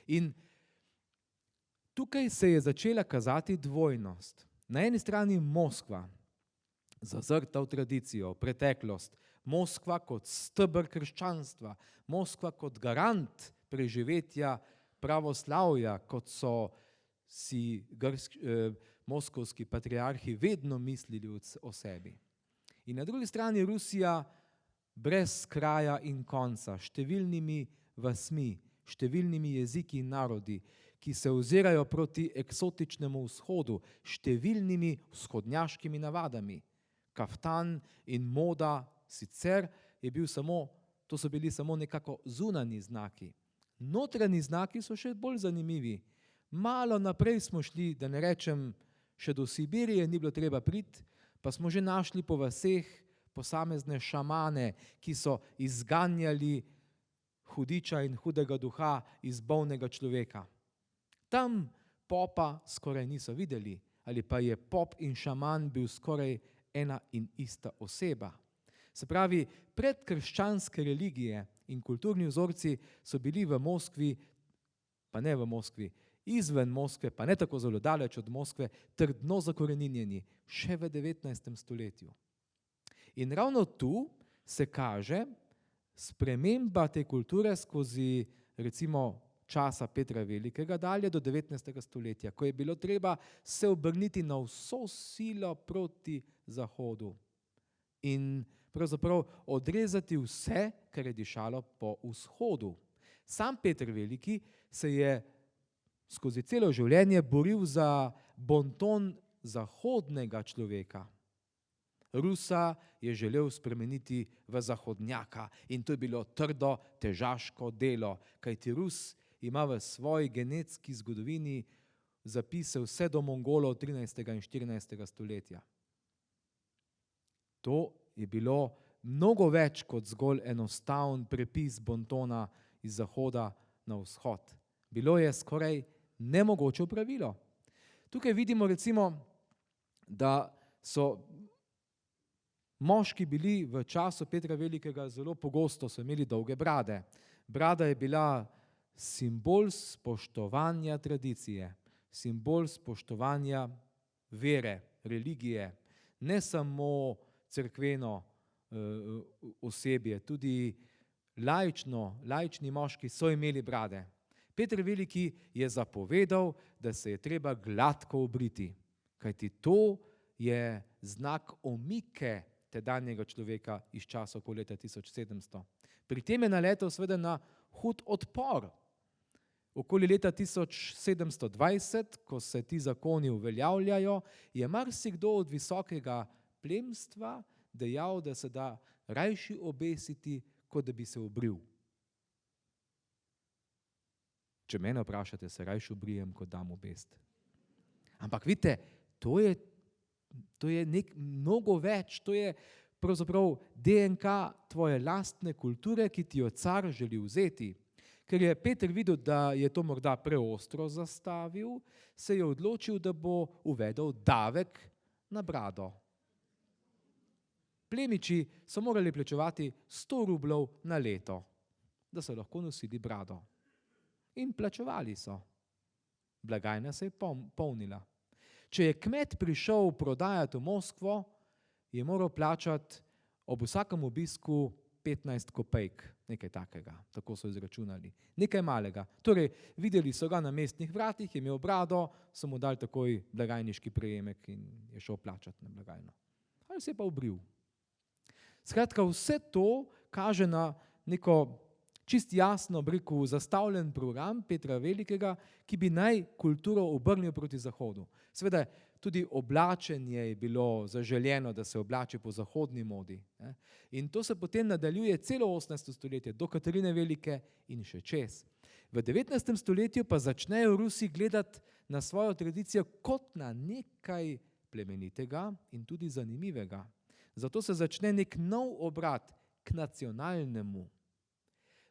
In tukaj se je začela kazati dvojnost. Na eni strani Moskva, zazrta v tradicijo, v preteklost, Moskva kot steber krščanstva, Moskva kot garant preživetja pravoslavja, kot so si moskovski patriarhi vedno mislili o sebi. In na drugi strani Rusija brez kraja in konca, številnimi vasmi, številnimi jeziki in narodi, ki se ozirajo proti eksotičnemu vzhodu, številnimi vzhodnjaškimi navadami. Kaftan in moda sicer to so bili samo nekako zunanji znaki. Notranji znaki so še bolj zanimivi. Malo naprej smo šli, da ne rečem, še do Sibirije ni bilo treba priti, pa smo že našli po vaseh posamezne šamane, ki so izganjali hudiča in hudega duha iz bolnega človeka. Tam popa skoraj niso videli, ali pa je pop in šaman bil skoraj ena in ista oseba. Se pravi, predkrščanske religije in kulturni vzorci so bili v Moskvi, pa ne v Moskvi, izven Moskve, pa ne tako zelo daleč od Moskve, trdno zakoreninjeni, še v 19. stoletju. In ravno tu se kaže sprememba te kulture skozi recimo časa Petra Velikega dalje do 19. stoletja, ko je bilo treba se obrniti na vso silo proti Zahodu in pravzaprav odrezati vse, kar je dišalo po vzhodu. Sam Peter Veliki se je skozi celo življenje boril za bonton zahodnega človeka. Rusa je želel spremeniti v zahodnjaka in to je bilo trdo, težaško delo, kajti Rus ima v svoji genetski zgodovini zapise vse do Mongolov 13. in 14. stoletja. To je bilo mnogo več kot zgolj enostaven prepis bontona iz zahoda na vzhod. Bilo je skoraj nemogoče opravilo. Tukaj vidimo recimo, da so moški bili v času Petra Velikega zelo pogosto, so imeli dolge brade. Brada je bila simbol spoštovanja tradicije, simbol spoštovanja vere, religije, ne samo cerkveno osebje, tudi laični moški so imeli brade. Peter Veliki je zapovedal, da se je treba gladko obriti, kajti to je znak omike tedanjega človeka iz časa okoli leta 1700. Pri tem je naletel seveda na hud odpor. Okoli leta 1720, ko se ti zakoni uveljavljajo, je marsikdo od visokega plemstva dejal, da se da rajši obesiti, kot da bi se obril. Če mene vprašate, se rajši obrijem, kot dam obest. Ampak vidite, to je mnogo več, to je pravzaprav DNK tvoje lastne kulture, ki ti jo car želi vzeti. Ker je Peter videl, da je to morda preostro zastavil, se je odločil, da bo uvedel davek na brado. Plemiči so morali plačevati 100 rubljev na leto, da so lahko nosili brado. In plačevali so. Blagajna se je polnila. Če je kmet prišel prodajati v Moskvo, je moral plačati ob vsakem obisku 15 kopejk, nekaj takega, tako so izračunali. Nekaj malega. Torej, videli so ga na mestnih vratih, je imel brado, so mu dali takoj blagajniški prejemek in je šel plačati na blagajno. Ali se je pa obril. Skratka, vse to kaže na neko čist jasno, zastavljen program Petra Velikega, ki bi naj kulturo obrnil proti Zahodu. Seveda, tudi oblačenje je bilo zaželjeno, da se oblači po zahodni modi. In to se potem nadaljuje celo 18. stoletje, do Katarine Velike in še čez. V 19. stoletju pa začnejo Rusi gledati na svojo tradicijo kot na nekaj plemenitega in tudi zanimivega. Zato se začne nek nov obrat k nacionalnemu.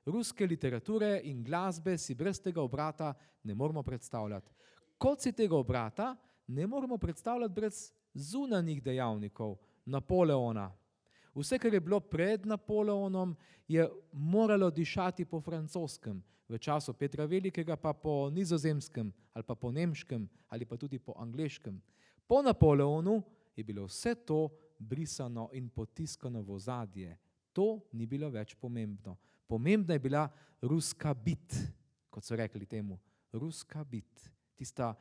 Ruske literature in glasbe si brez tega obrata ne moremo predstavljati. Kot si tega obrata ne moremo predstavljati brez zunanjih dejavnikov, Napoleona. Vse, kar je bilo pred Napoleonom, je moralo dišati po francoskem, v času Petra Velikega pa po nizozemskem ali pa po nemškem ali pa tudi po angleškem. Po Napoleonu je bilo vse to brisano in potiskano v ozadje. To ni bilo več pomembno. Pomembna je bila ruska bit, kot so rekli temu. Ruska bit, tista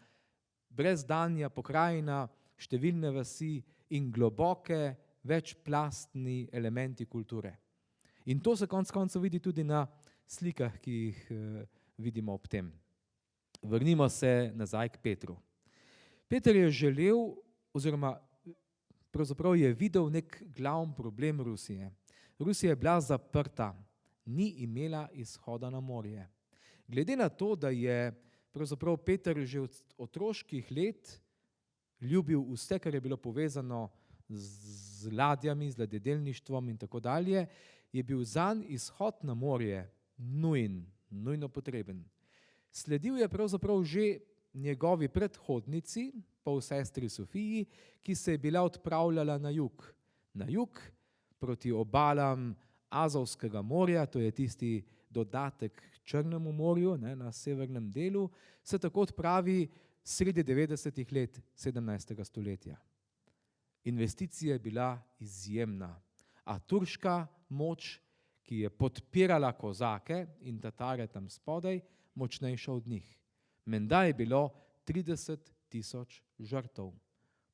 brezdanja pokrajina, številne vasi in globoke, večplastni elementi kulture. In to se konec koncev vidi tudi na slikah, ki jih vidimo ob tem. Vrnimo se nazaj k Petru. Peter je želel, oziroma pravzaprav je videl nek glavni problem Rusije. Rusija je bila zaprta, ni imela izhoda na morje. Glede na to, da je pravzaprav Peter že od otroških let ljubil vse, kar je bilo povezano z ladjami, z ladjedelništvom in tako dalje, je bil zanj izhod na morje nujno potreben. Sledil je pravzaprav že njegovi predhodnici, polsestri Sofiji, ki se je bila odpravljala na jug proti obalam Azovskega morja, to je tisti dodatek k Črnemu morju, na severnem delu, se tako odpravi sredi 90. let 17. stoletja. Investicija je bila izjemna, a turška moč, ki je podpirala Kozake in Tatare tam spodaj, močnejša od njih. Menda je bilo 30.000 žrtev.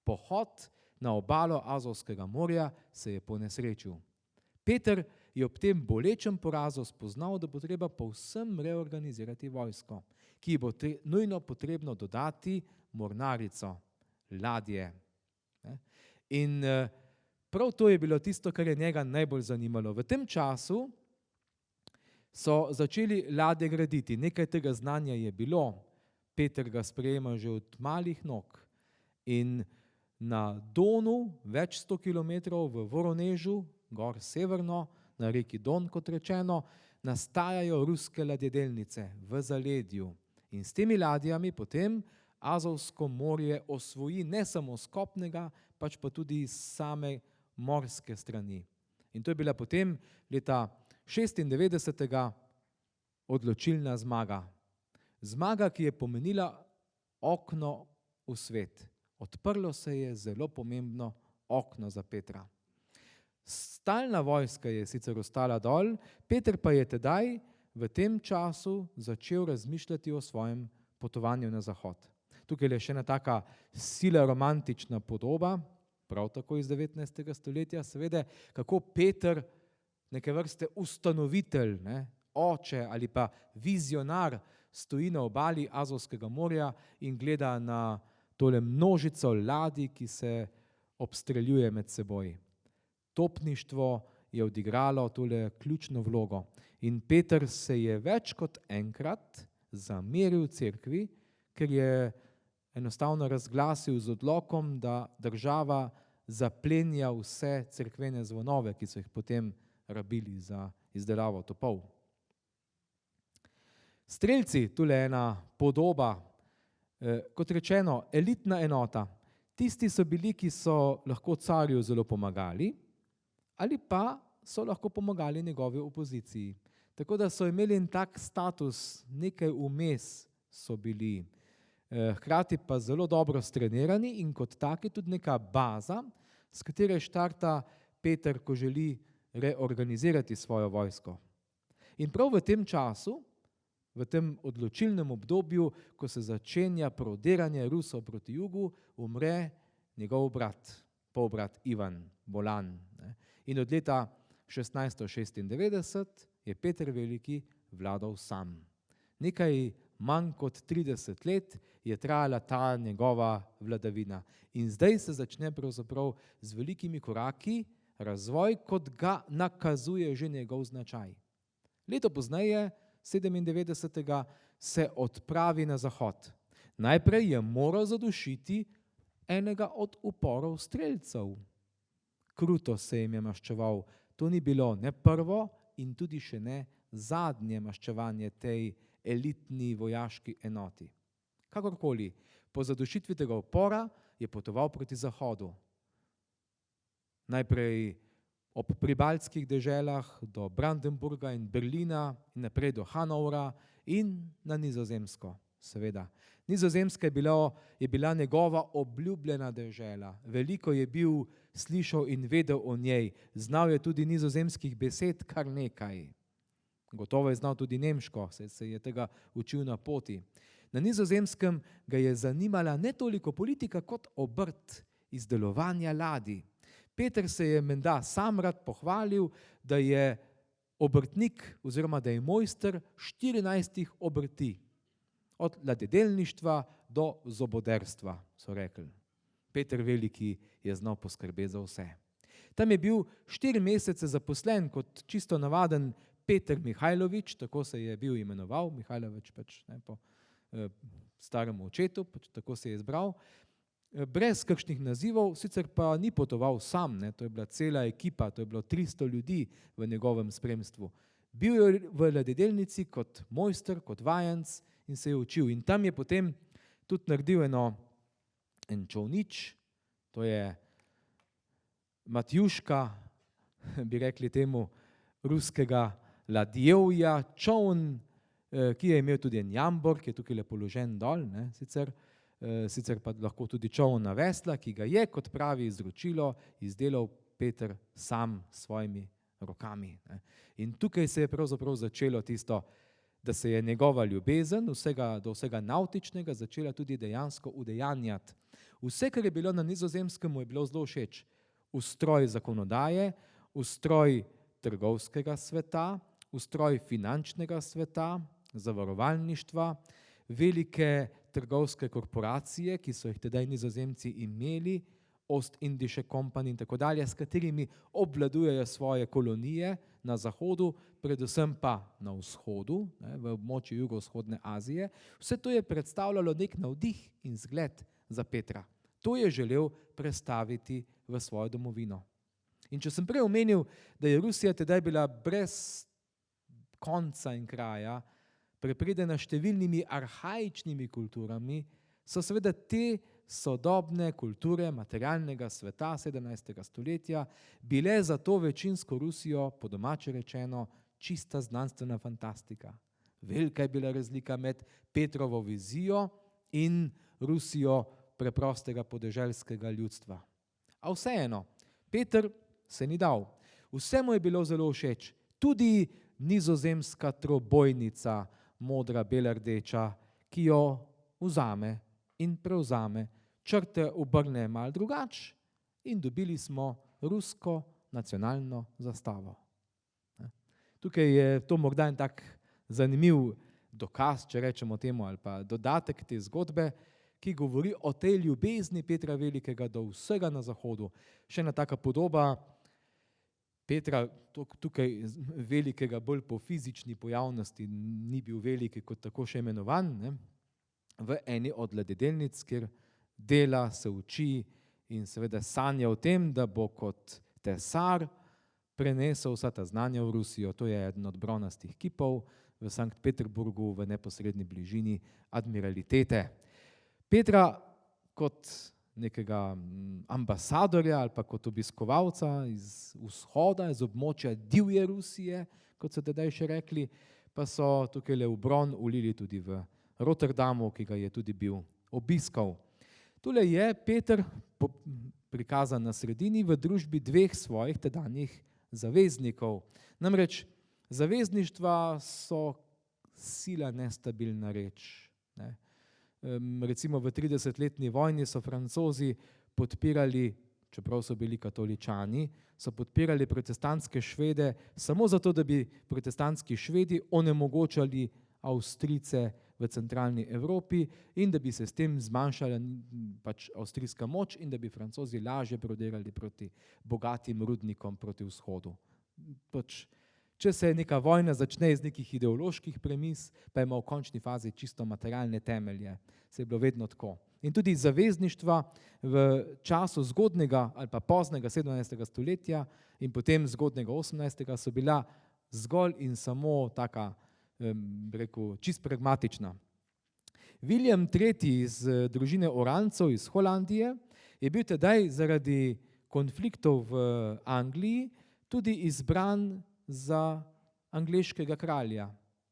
Pohod na obalo Azovskega morja se je ponesrečil. Peter je ob tem bolečem porazu spoznal, da bo treba povsem reorganizirati vojsko, ki bo nujno potrebno dodati mornarico, ladje. In prav to je bilo tisto, kar je njega najbolj zanimalo. V tem času so začeli ladje graditi. Nekaj tega znanja je bilo. Peter ga sprejema že od malih nog. In na Donu, več 100 kilometrov v Voronežu, gor severno, na reki Don, kot rečeno, nastajajo ruske ladjedelnice v zaledju. In s temi ladjami potem Azovsko morje osvoji ne samo s kopnega, pač pa tudi iz same morske strani. In to je bila potem leta 96. odločilna zmaga. Zmaga, ki je pomenila okno v svet. Odprlo se je zelo pomembno okno za Petra. Stalna vojska je sicer ostala dol, Peter pa je tedaj v tem času začel razmišljati o svojem potovanju na zahod. Tukaj je še ena taka sila romantična podoba, prav tako iz 19. stoletja, seveda, kako Peter, neke vrste ustanovitelj, oče ali pa vizionar, stoji na obali Azovskega morja in gleda na tole množico ladij, ki se obstreljuje med seboj. Topništvo je odigralo tole ključno vlogo in Peter se je več kot enkrat zameril cerkvi, ker je enostavno razglasil z odlokom, da država zaplenja vse cerkvene zvonove, ki so jih potem rabili za izdelavo topov. Strelci, tule ena podoba, kot rečeno, elitna enota. Tisti so bili, ki so lahko carju zelo pomagali, ali pa so lahko pomagali njegovi opoziciji. Tako da so imeli en tak status, nekaj vmes so bili, hkrati pa zelo dobro strenirani in kot taki tudi neka baza, s katere štarta Peter, ko želi reorganizirati svojo vojsko. In prav v tem času, v tem odločilnem obdobju, ko se začenja prodiranje Rusov proti jugu, umre njegov brat, polbrat Ivan Bolan. In od leta 1696 je Peter Veliki vladal sam. Nekaj manj kot 30 let je trajala ta njegova vladavina. In zdaj se začne pravzaprav z velikimi koraki razvoj, kot ga nakazuje že njegov značaj. Leto pozneje, 97. se odpravi na zahod. Najprej je moral zadušiti enega od uporov strelcev. Kruto se jim je maščeval. To ni bilo ne prvo in tudi še ne zadnje maščevanje tej elitni vojaški enoti. Kakorkoli, po zadušitvi tega upora je potoval proti zahodu. Najprej ob pribaltskih deželah do Brandenburga in Berlina in naprej do Hanovra in na Nizozemsko, seveda. Nizozemska je bila njegova obljubljena dežela. Veliko je bil slišal in vedel o njej. Znal je tudi nizozemskih besed kar nekaj. Gotovo je znal tudi nemško, se je tega učil na poti. Na Nizozemskem ga je zanimala ne toliko politika kot obrt izdelovanja ladij. Peter se je menda sam rad pohvalil, da je obrtnik oziroma da je mojster 14 obrti. Od ladjedelništva do zoboderstva, so rekli. Peter Veliki je znal poskrbeti za vse. Tam je bil 4 mesece zaposlen kot čisto navaden Peter Mihajlovič, tako se je bil imenoval, Mihajlovič pač ne, po starem očetu, pač tako se je izbral, brez kakšnih nazivov, sicer pa ni potoval sam, ne, to je bila cela ekipa, to je bilo 300 ljudi v njegovem spremstvu. Bil je v ladjedelnici kot mojster, kot vajenc in se je učil. In tam je potem tudi naredil en čolnič, to je Matjuška, bi rekli temu, ruskega ladjevja, čoln, ki je imel tudi en jambor, ki je tukaj položen dol, ne, sicer pa lahko tudi čoln na vesla, ki ga je, kot pravi izročilo, izdelal Peter sam s svojimi rokami. Ne. In tukaj se je pravzaprav začelo tisto, da se je njegova ljubezen do vsega navtičnega začela tudi dejansko udejanjati. Vse, kar je bilo na Nizozemskem, mu je bilo zelo všeč. Ustroj zakonodaje, ustroj trgovskega sveta, ustroj finančnega sveta, zavarovalništva, velike trgovske korporacije, ki so jih tedaj Nizozemci imeli, Ostindische Company in tako dalje, s katerimi obvladujejo svoje kolonije na zahodu, predvsem pa na vzhodu, ne, v območju jugovzhodne Azije. Vse to je predstavljalo nek navdih in zgled za Petra. To je želel prestaviti v svojo domovino. In če sem prej omenil, da je Rusija tedaj bila brez konca in kraja, prepredena številnimi arhaičnimi kulturami, so seveda te sodobne kulture materialnega sveta 17. stoletja bile za to večinsko Rusijo, po domače rečeno, čista znanstvena fantastika. Velika je bila razlika med Petrovo vizijo in Rusijo preprostega podeželskega ljudstva. A vseeno, Peter se ni dal. Vse mu je bilo zelo všeč. Tudi nizozemska trobojnica, modra, bela, rdeča, ki jo vzame in prevzame, črte obrne malo drugače in dobili smo rusko nacionalno zastavo. Tukaj je to morda en tak zanimiv dokaz, če rečemo temu, ali pa dodatek te zgodbe, ki govori o tej ljubezni Petra Velikega do vsega na zahodu. Še ena taka podoba Petra, tukaj Velikega bolj po fizični pojavnosti, ni bil veliki kot tako še imenovan, ne? V eni od ladjedelnic, kjer dela, se uči in seveda sanja o tem, da bo kot tesar prenesel vsa ta znanja v Rusijo. To je eden od bronastih kipov v Sankt Peterburgu v neposredni bližini admiralitete. Petra kot nekega ambasadorja ali pa kot obiskovalca iz vzhoda, iz območja divje Rusije, kot so tedaj še rekli, pa so tukaj v bron ulili tudi v Rotterdamu, ki ga je tudi bil obiskal. Tule je Peter prikazan na sredini v družbi dveh svojih tedanjih zaveznikov. Namreč zavezništva so sila nestabilna reč. Ne? Recimo v 30-letni vojni so Francozi podpirali, čeprav so bili katoličani, so podpirali protestantske Švede samo zato, da bi protestantski Švedi onemogočali Avstrijce v centralni Evropi in da bi se s tem zmanjšala pač avstrijska moč in da bi Francozi lažje prodirali proti bogatim rudnikom proti vzhodu. Pač, če se neka vojna začne iz nekih ideoloških premis, pa ima v končni fazi čisto materialne temelje. Se je bilo vedno tako. In tudi zavezništva v času zgodnega ali pa poznega 17. stoletja in potem zgodnega 18. so bila zgolj in samo taka, rekel, čist pragmatična. William III. Iz družine Orancov iz Holandije je bil tedaj zaradi konfliktov v Angliji tudi izbran za angleškega kralja.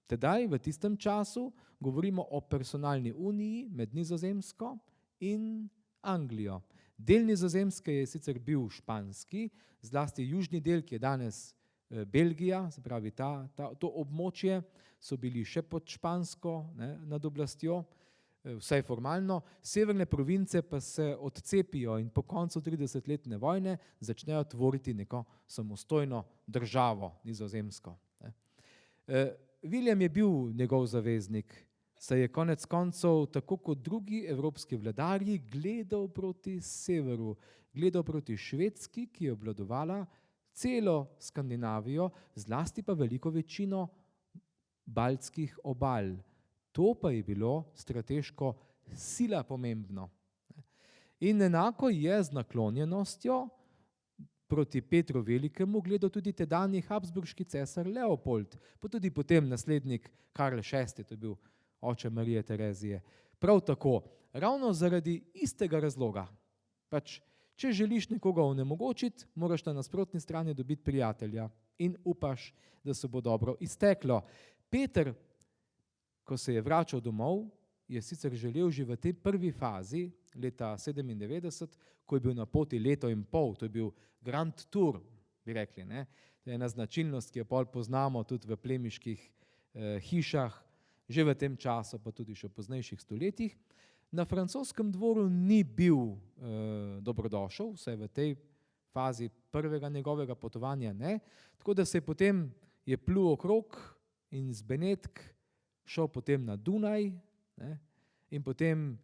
Tedaj, v tistem času, govorimo o personalni uniji med Nizozemsko in Anglijo. Del Nizozemske je sicer bil španski, zlasti južni del, ki je danes Belgija, se pravi to območje, so bili še pod špansko nad oblastjo, vsaj formalno, severne province pa se odcepijo in po koncu 30-letne vojne začnejo tvoriti neko samostojno državo Nizozemsko. William je bil njegov zaveznik, saj je konec koncev, tako kot drugi evropski vladarji, gledal proti severu, gledal proti Švedski, ki je obvladovala celo Skandinavijo, zlasti pa veliko večino baltskih obal. To pa je bilo strateško sila pomembno. In enako je z naklonjenostjo proti Petru Velikemu gledal tudi tedanji habsburški cesar Leopold, pa tudi potem naslednik Karl VI, to je bil oče Marije Terezije. Prav tako, ravno zaradi istega razloga. Pač, če želiš nekoga onemogočiti, moraš na nasprotni strani dobiti prijatelja in upaš, da se bo dobro izteklo. Peter, ko se je vračal domov, je sicer želel že v tej prvi fazi, leta 97, ko je bil na poti leto in pol, to je bil Grand Tour, bi rekli, ne? To je ena značilnost, ki jo pol poznamo tudi v plemiških hišah, že v tem času, pa tudi še v poznejših stoletjih. Na francoskem dvoru ni bil dobrodošel, vsaj v tej fazi prvega njegovega potovanja ne, tako da se je potem plul okrog in z Benetk šel potem na Dunaj, ne, in potem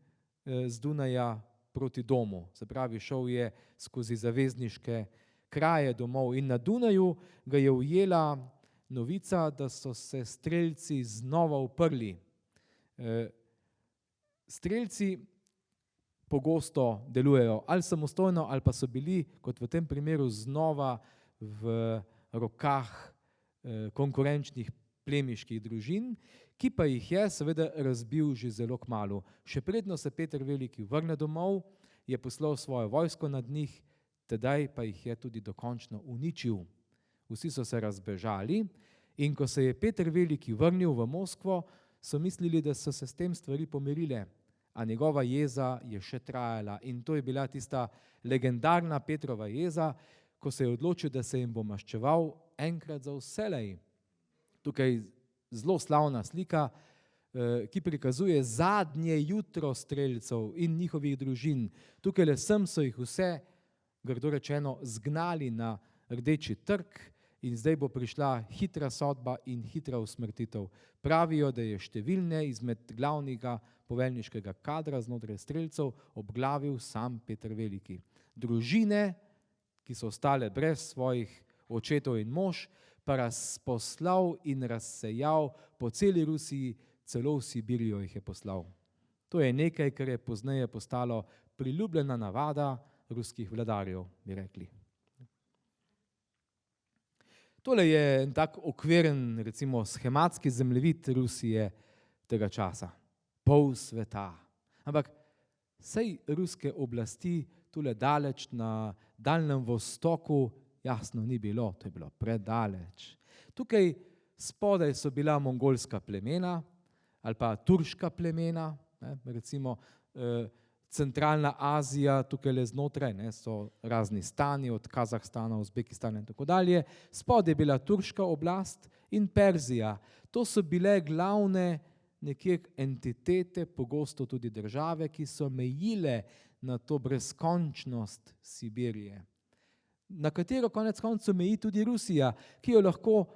z Dunaja proti domu. Se pravi, šel je skozi zavezniške kraje domov in na Dunaju ga je ujela novica, da so se strelci znova uprli. Strelci pogosto delujejo ali samostojno, ali pa so bili, kot v tem primeru, znova v rokah konkurenčnih plemiških družin, ki pa jih je seveda razbil že zelo kmalu. Še predno se Peter Veliki vrne domov, je poslal svojo vojsko nad njih, tedaj pa jih je tudi dokončno uničil. Vsi so se razbežali in ko se je Peter Veliki vrnil v Moskvo, so mislili, da so se s tem stvari pomirile, a njegova jeza je še trajala in to je bila tista legendarna Petrova jeza, ko se je odločil, da se jim bo maščeval enkrat za vselej. Tukaj zelo slavna slika, ki prikazuje zadnje jutro strelcev in njihovih družin. Tukaj sem so jih vse, grdo rečeno, zgnali na Rdeči trg in zdaj bo prišla hitra sodba in hitra usmrtitev. Pravijo, da je številne izmed glavnega poveljniškega kadra znotraj strelcev obglavil sam Peter Veliki. Družine, ki so ostale brez svojih očetov in mož, pa razposlal in razsejal po celi Rusiji, celo v Sibirijo jih je poslal. To je nekaj, kar je pozneje postalo priljubljena navada ruskih vladarjev, bi rekli. Tole je en tak okviren, recimo schematski zemljevid Rusije tega časa. Pol sveta. Ampak saj ruske oblasti tule daleč na Daljnem Vostoku jasno ni bilo, to je bilo predaleč. Tukaj spodaj so bila mongolska plemena ali pa turška plemena, recimo Centralna Azija, tukaj le znotraj, so razni stani od Kazahstana, Uzbekistana in tako dalje. Spodaj je bila turška oblast in Perzija. To so bile glavne nekje entitete, pogosto tudi države, ki so mejile na to brezkončnost Sibirije, na katero konec koncev meji tudi Rusija, ki jo lahko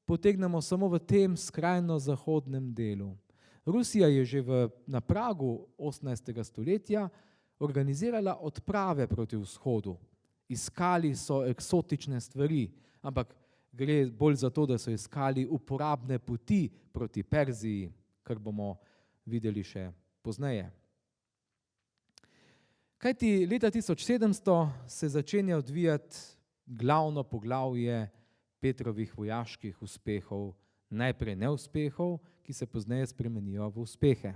potegnemo samo v tem skrajno zahodnem delu. Rusija je že na pragu 18. stoletja organizirala odprave proti vzhodu. Iskali so eksotične stvari, ampak gre bolj za to, da so iskali uporabne poti proti Perziji, kar bomo videli še pozneje. Kajti leta 1700 se začenja odvijati glavno poglavje Petrovih vojaških uspehov, najprej neuspehov, ki se pozneje spremenijo v uspehe.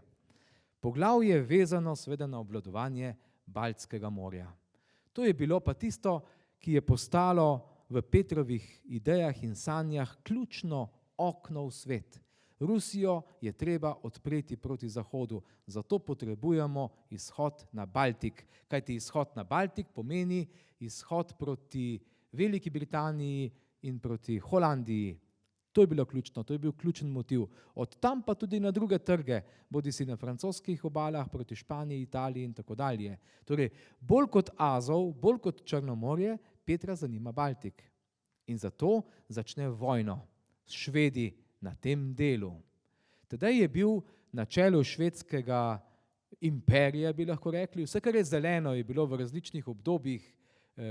Poglavje je vezano seveda na obvladovanje Baltskega morja. To je bilo pa tisto, ki je postalo v Petrovih idejah in sanjah ključno okno v svet. Rusijo je treba odpreti proti Zahodu, zato potrebujemo izhod na Baltik. Kajti izhod na Baltik pomeni izhod proti Veliki Britaniji in proti Holandiji. To je bilo ključno, to je bil ključen motiv. Od tam pa tudi na druge trge, bodisi na francoskih obalah, proti Španiji, Italiji in tako dalje. Torej, bolj kot Azov, bolj kot Črnomorje, Petra zanima Baltik. In zato začne vojno s Švedi na tem delu. Tedaj je bil na čelu švedskega imperija, bi lahko rekli. Vse, kar je zeleno, je bilo v različnih obdobjih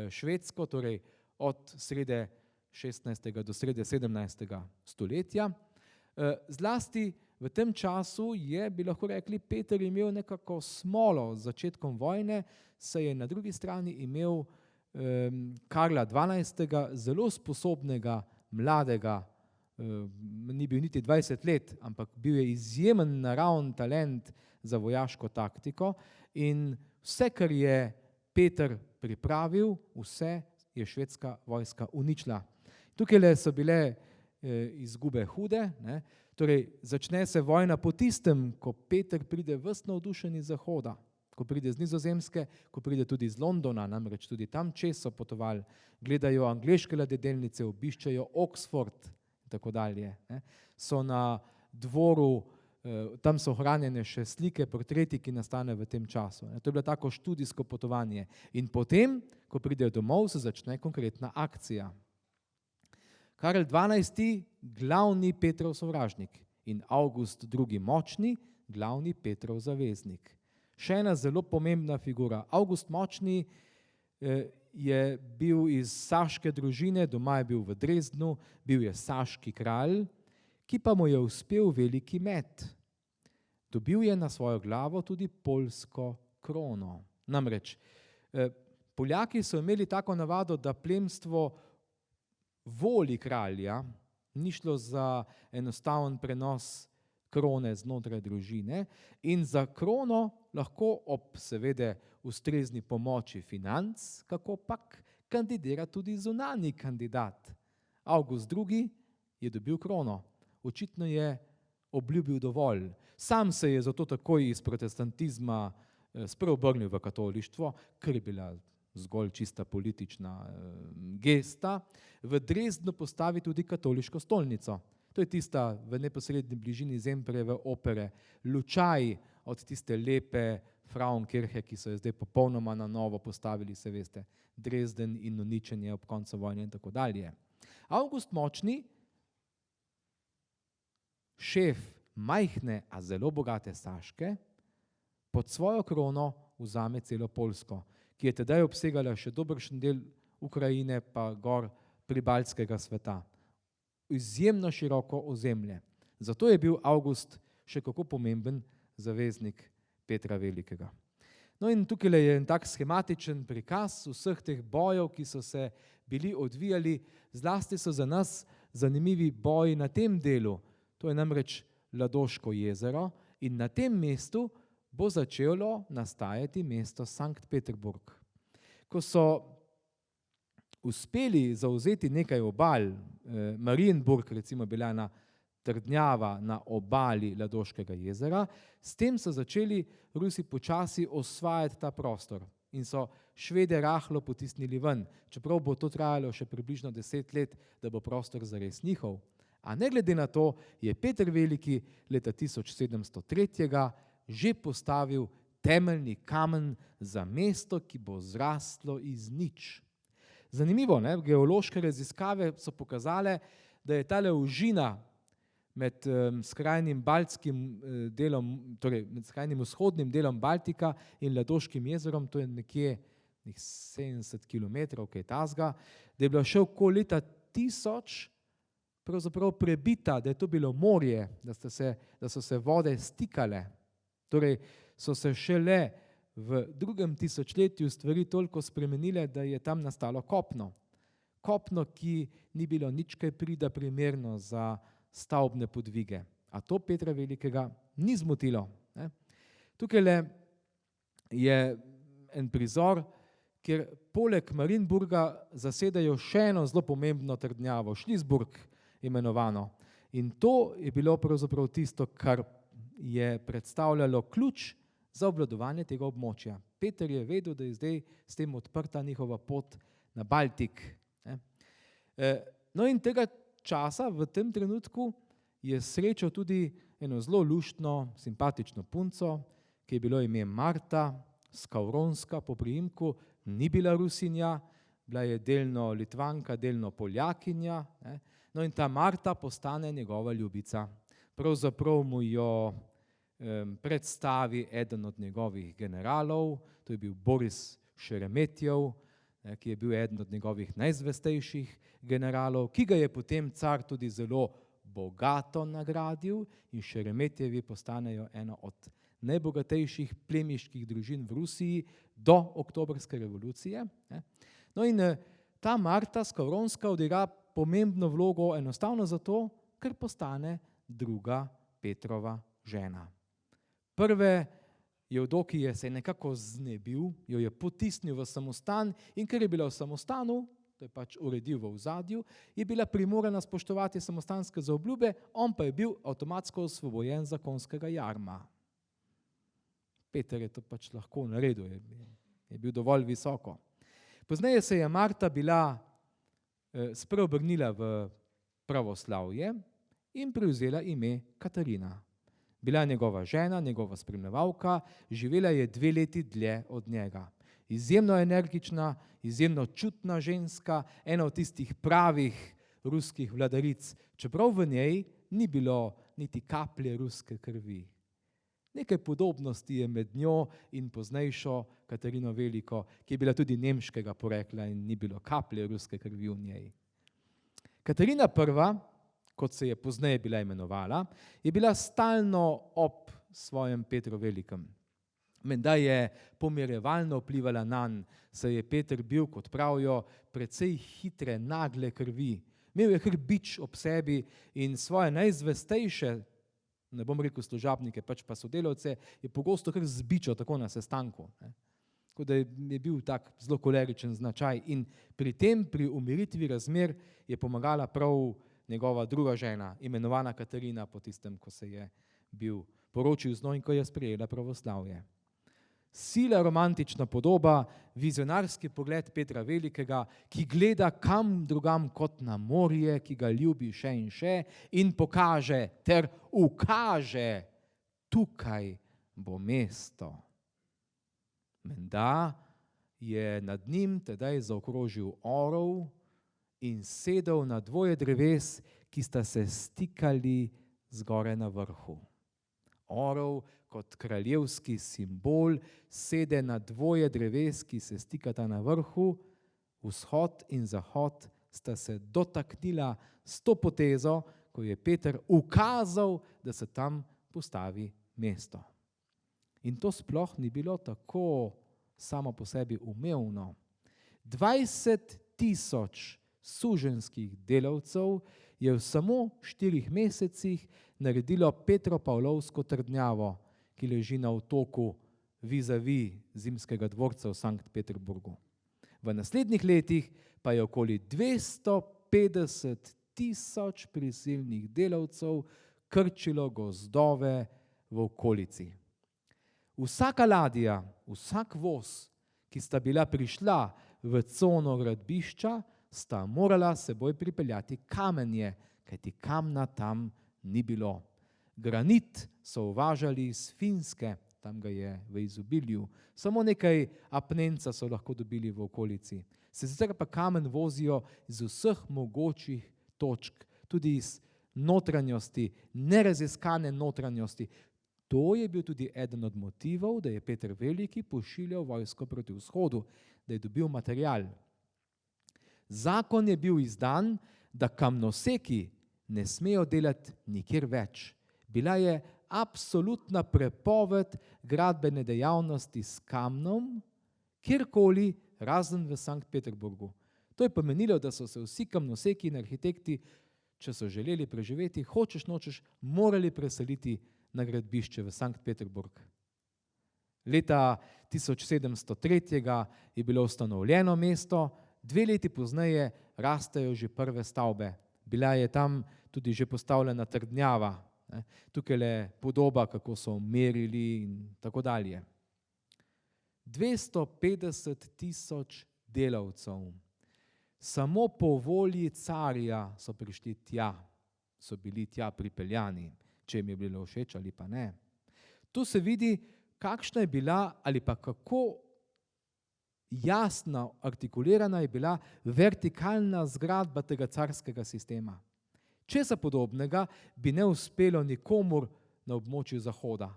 švedsko, torej od srede 16. do srede 17. stoletja. Zlasti v tem času je, bi lahko rekli, Peter imel nekako smolo z začetkom vojne, saj je na drugi strani imel Karla XII. Zelo sposobnega, mladega, ni bil niti 20 let, ampak bil je izjemen naraven talent za vojaško taktiko in vse, kar je Peter pripravil, vse je švedska vojska uničila. Tukaj so bile izgube hude, ne? Torej začne se vojna po tistem, ko Peter pride ves navdušen iz Zahoda, ko pride z Nizozemske, ko pride tudi iz Londona, namreč tudi tam čez so potovali, gledajo angleške ladjedelnice, obiščajo Oxford in tako dalje. Ne? So na dvoru, tam so ohranjene še slike, portreti, ki nastane v tem času. Ne? To je bilo tako študijsko potovanje. In potem, ko pridejo domov, se začne konkretna akcija. Karel XII. Glavni Petrov sovražnik in Avgust II. Močni, glavni Petrov zaveznik. Še ena zelo pomembna figura. Avgust Močni je bil iz saške družine, doma je bil v Dresdnu, bil je saški kralj, ki pa mu je uspel veliki met. Dobil je na svojo glavo tudi poljsko krono. Namreč, Poljaki so imeli tako navado, da plemstvo voli kralja, ni šlo za enostaven prenos krone znotraj družine in za krono lahko ob seveda ustrezni pomoči financ, kako pak kandidira tudi zunanji kandidat. Avgust II. Je dobil krono. Očitno je obljubil dovolj. Sam se je zato takoj iz protestantizma spreobrnil v katolištvo, ker je bila zgolj čista politična gesta, v Dresdnu postavi tudi katoliško stolnico. To je tista v neposredni bližini Zemperjeve opere, lučaj od tiste lepe Frauenkirche, ki so jo zdaj popolnoma na novo postavili, se veste, Dresden in uničenje ob koncu vojne in tako dalje. Avgust Močni, šef majhne, a zelo bogate Saške, pod svojo krono vzame celo Poljsko, ki je tedaj obsegala še dobršen del Ukrajine pa gor pribaltskega sveta. Izjemno široko ozemlje. Zato je bil Avgust še kako pomemben zaveznik Petra Velikega. No in tukaj je en tak schematičen prikaz vseh teh bojev, ki so se bili odvijali. Zlasti so za nas zanimivi boji na tem delu. To je namreč Ladoško jezero in na tem mestu bo začelo nastajati mesto Sankt Peterburg. Ko so uspeli zauzeti nekaj obal, Marienburg recimo bila ena trdnjava na obali Ladoškega jezera, s tem so začeli Rusi počasi osvajati ta prostor in so Švede rahlo potisnili ven, čeprav bo to trajalo še približno 10 let, da bo prostor zares njihov. A ne glede na to je Peter Veliki leta 1703. Že postavil temeljni kamen za mesto, ki bo zraslo iz nič. Zanimivo, ne? Geološke raziskave so pokazale, da je tale užina med skrajnim baltskim delom, torej med skrajnim vzhodnim delom Baltika in Ladoškim jezerom, to je nekje 70 km, kaj tasga, da je bila še okoli leta 1000 pravzaprav prebita, da je to bilo morje, da so se vode stikale. Torej so se šele v drugem tisočletju stvari toliko spremenile, da je tam nastalo kopno. Kopno, ki ni bilo nič kaj prida primerno za stavbne podvige. A to Petra Velikega ni zmotilo. Ne? Tukaj je en prizor, kjer poleg Marienburga zasedajo še eno zelo pomembno trdnjavo, Šlisburg imenovano. In to je bilo pravzaprav tisto, kar je predstavljalo ključ za obvladovanje tega območja. Peter je vedel, da je zdaj s tem odprta njihova pot na Baltik. No in tega časa v tem trenutku je srečal tudi eno zelo luštno, simpatično punco, ki je bilo ime Marta, Skavronska po priimku, ni bila Rusinja, bila je delno Litvanka, delno Poljakinja. No in ta Marta postane njegova ljubica. Pravzaprav mu jo predstavi eden od njegovih generalov, to je bil Boris Šeremetjev, ki je bil eden od njegovih najzvestejših generalov, ki ga je potem car tudi zelo bogato nagradil in Šeremetjevi postanejo eno od najbogatejših plemiških družin v Rusiji do oktobrske revolucije. No in ta Marta Skavronska odigra pomembno vlogo enostavno zato, ker postane druga Petrova žena. Prve Jevdokije se je nekako znebil, jo je potisnil v samostan in ker je bila v samostanu, to je pač uredil v ozadju, je bila primorana spoštovati samostanske zaobljube, on pa je bil avtomatsko osvobojen zakonskega jarma. Peter je to pač lahko naredil, je bil dovolj visoko. Pozneje se je Marta bila spreobrnila v pravoslavje in prevzela ime Katarina. Bila je njegova žena, njegova spremljevalka, živela je 2 leti dlje od njega. Izjemno energična, izjemno čutna ženska, ena od tistih pravih ruskih vladaric, čeprav v njej ni bilo niti kaplje ruske krvi. Nekaj podobnosti je med njo in poznejšo Katarino Veliko, ki je bila tudi nemškega porekla in ni bilo kaplje ruske krvi v njej. Katarina I., kot se je pozneje bila imenovala, je bila stalno ob svojem Petru Velikem. Menda je pomirjevalno vplivala nanj, saj je Peter bil, kot pravijo, precej hitre, nagle krvi. Imel je kar bič ob sebi in svoje najzvestejše, ne bom rekel služabnike, pač pa sodelavce, je pogosto kar zbičal tako na sestanku. Tako da je bil tak zelo koleričen značaj in pri tem, pri umiritvi razmer, je pomagala prav njegova druga žena, imenovana Katarina, po tistem, ko se je bil poročil z njo in ko je sprejela pravoslavje. Sila romantična podoba, vizionarski pogled Petra Velikega, ki gleda kam drugam kot na morje, ki ga ljubi še in pokaže ter ukaže, tukaj bo mesto. Menda je nad njim tedaj zaokrožil orel in sedel na 2 dreves, ki sta se stikali zgoraj na vrhu. Orel kot kraljevski simbol sede na 2 dreves, ki se stikata na vrhu, vzhod in zahod sta se dotaknila s to potezo, ko je Peter ukazal, da se tam postavi mesto. In to sploh ni bilo tako samo po sebi umevno. 20.000 suženjskih delavcev je v samo 4 mesecih naredilo Petropavlovsko trdnjavo, ki leži na otoku vis-a-vis Zimskega dvorca v Sankt Peterburgu. V naslednjih letih pa je okoli 250.000 prisilnih delavcev krčilo gozdove v okolici. Vsaka ladja, vsak voz, ki sta bila prišla v cono gradbišča, sta morala seboj pripeljati kamenje, kajti kamna tam ni bilo. Granit so uvažali iz Finske, tam ga je v izobilju, samo nekaj apnenca so lahko dobili v okolici. Sicer pa kamen vozijo iz vseh mogočih točk, tudi iz notranjosti, neraziskane notranjosti. To je bil tudi eden od motivov, da je Peter Veliki pošiljal vojsko proti vzhodu, da je dobil material. Zakon je bil izdan, da kamnoseki ne smejo delati nikjer več. Bila je absolutna prepoved gradbene dejavnosti s kamnom, kjerkoli, razen v Sankt Peterburgu. To je pomenilo, da so se vsi kamnoseki in arhitekti, če so želeli preživeti, hočeš nočeš, morali preseliti na gradbišče v Sankt Peterburg. Leta 1703 je bilo ustanovljeno mesto, 2 leti pozneje rastejo že prve stavbe. Bila je tam tudi že postavljena trdnjava, tukaj le podoba, kako so merili in tako dalje. 250.000 delavcev, samo po volji carja so prišli tja, so bili tja pripeljani, če jim je bilo všeč ali pa ne. Tu se vidi, kakšna je bila ali pa kako jasna, artikulirana je bila vertikalna zgradba tega carskega sistema. Česa podobnega bi ne uspelo nikomur na območju Zahoda.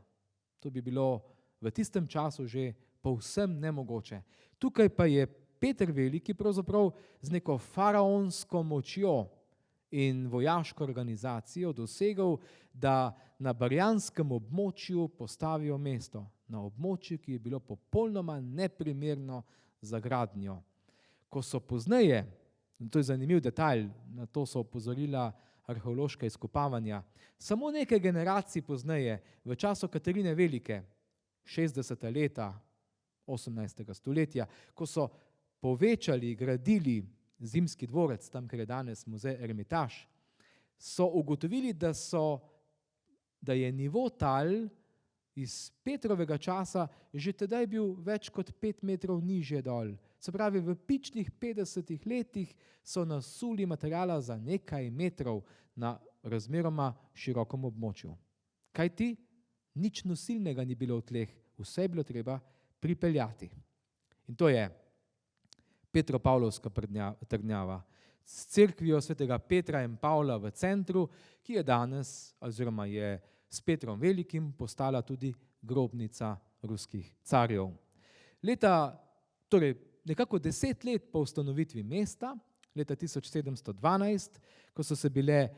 To bi bilo v tistem času že povsem nemogoče. Tukaj pa je Peter Veliki pravzaprav z neko faraonsko močjo in vojaško organizacijo dosegel, da na barjanskem območju postavijo mesto, na območju, ki je bilo popolnoma neprimerno za gradnjo. Ko so pozneje, in to je zanimiv detajl, na to so opozorila arheološka izkopavanja, samo nekaj generacij pozneje, v času Katarine Velike, 60. leta 18. stoletja, ko so povečali, gradili Zimski dvorec, tam, kjer je danes muzej Ermitaž, so ugotovili, da je nivo tal iz Petrovega časa že tedaj bil več kot 5 metrov nižje dol. Se pravi, v pičlih 50 letih so nasuli materijala za nekaj metrov na razmeroma širokom območju. Kajti nič nosilnega ni bilo v tleh, vse je bilo treba pripeljati. In to je Petropavlovska trdnjava s cerkvijo svetega Petra in Pavla v centru, ki je danes, oziroma je s Petrom Velikim postala tudi grobnica ruskih carjev. Torej nekako 10 let po ustanovitvi mesta, leta 1712, ko so se bile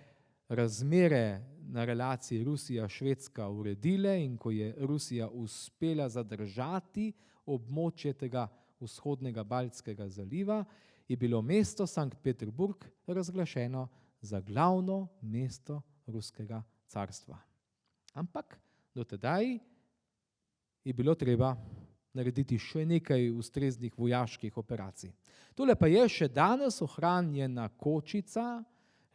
razmere na relaciji Rusija-Švedska uredile in ko je Rusija uspela zadržati območje tega vzhodnega Baltskega zaliva, je bilo mesto Sankt Peterburg razglašeno za glavno mesto ruskega carstva. Ampak do tedaj je bilo treba narediti še nekaj ustreznih vojaških operacij. Tole pa je še danes ohranjena kočica,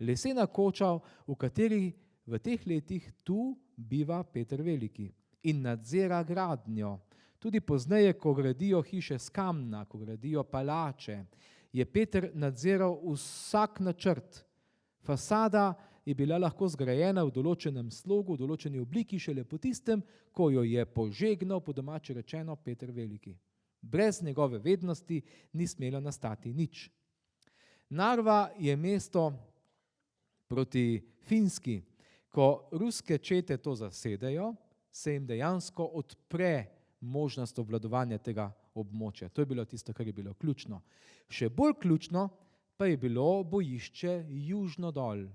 lesena koča, v kateri v teh letih tu biva Peter Veliki in nadzira gradnjo. Tudi pozneje, ko gradijo hiše z kamna, ko gradijo palače, je Peter nadziral vsak načrt. Fasada je bila lahko zgrajena v določenem slogu, v določeni obliki šele po tistem, ko jo je požegnal, po domače rečeno, Peter Veliki. Brez njegove vednosti ni smelo nastati nič. Narva je mesto proti Finski. Ko ruske čete to zasedejo, se jim dejansko odpre možnost obvladovanja tega območja. To je bilo tisto, kar je bilo ključno. Še bolj ključno pa je bilo bojišče južno dol,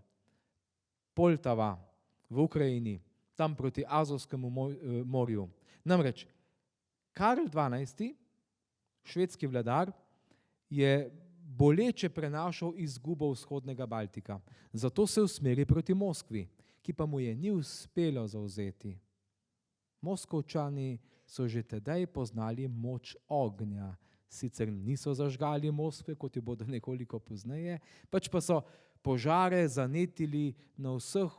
Poltava v Ukrajini, tam proti Azovskemu morju. Namreč Karl XII., švedski vladar, je boleče prenašal izgubo vzhodnega Baltika. Zato se usmeri proti Moskvi, ki pa mu je ni uspelo zavzeti. Moskovčani so že tedaj poznali moč ognja. Sicer niso zažgali Moskve, kot jo bodo nekoliko pozneje, pač pa so požare zanetili na vseh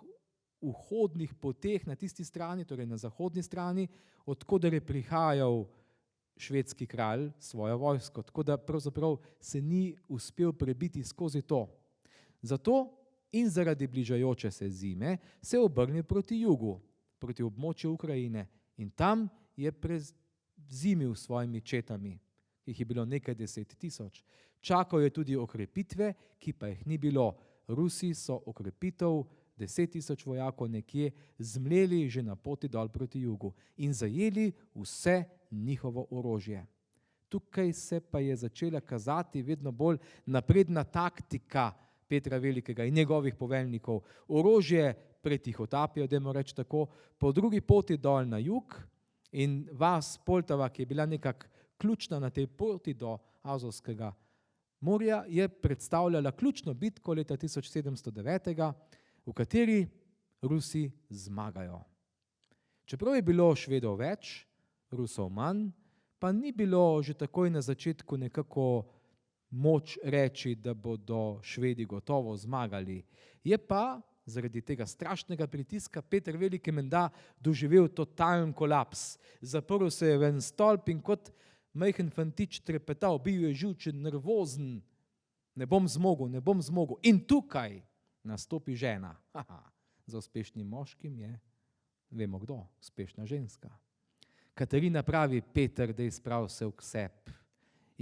vhodnih poteh na tisti strani, torej na zahodni strani, odkoder je prihajal švedski kralj svojo vojsko. Tako da pravzaprav se ni uspel prebiti skozi to. Zato in zaradi bližajoče se zime se je obrnil proti jugu, proti območju Ukrajine in tam je prezimil s svojimi četami. Jih je bilo nekaj 10.000. Čakal je tudi okrepitve, ki pa jih ni bilo. Rusi so okrepitev 10.000 vojakov nekje zmleli že na poti dol proti jugu in zajeli vse njihovo orožje. Tukaj se pa je začela kazati vedno bolj napredna taktika Petra Velikega in njegovih poveljnikov. Orožje pretihotapijo, dajmo reči tako, po drugi poti dol na jug in vas Poltava, ki je bila nekako ključna na tej poti do Azovskega morja, je predstavljala ključno bitko leta 1709, v kateri Rusi zmagajo. Čeprav je bilo Švedov več, Rusov manj, pa ni bilo že takoj na začetku nekako moč reči, da bodo Švedi gotovo zmagali. Je pa zaradi tega strašnega pritiska Peter Veliki menda doživel totalen kolaps. Zaprl se je v en stolp in kot majhen fantič trepetal, bil je živčen, nervozen. Ne bom zmogel. In tukaj nastopi žena. Za uspešnim moškim je, vemo kdo, uspešna ženska. Katarina pravi, Peter, daj sprav se v ksep.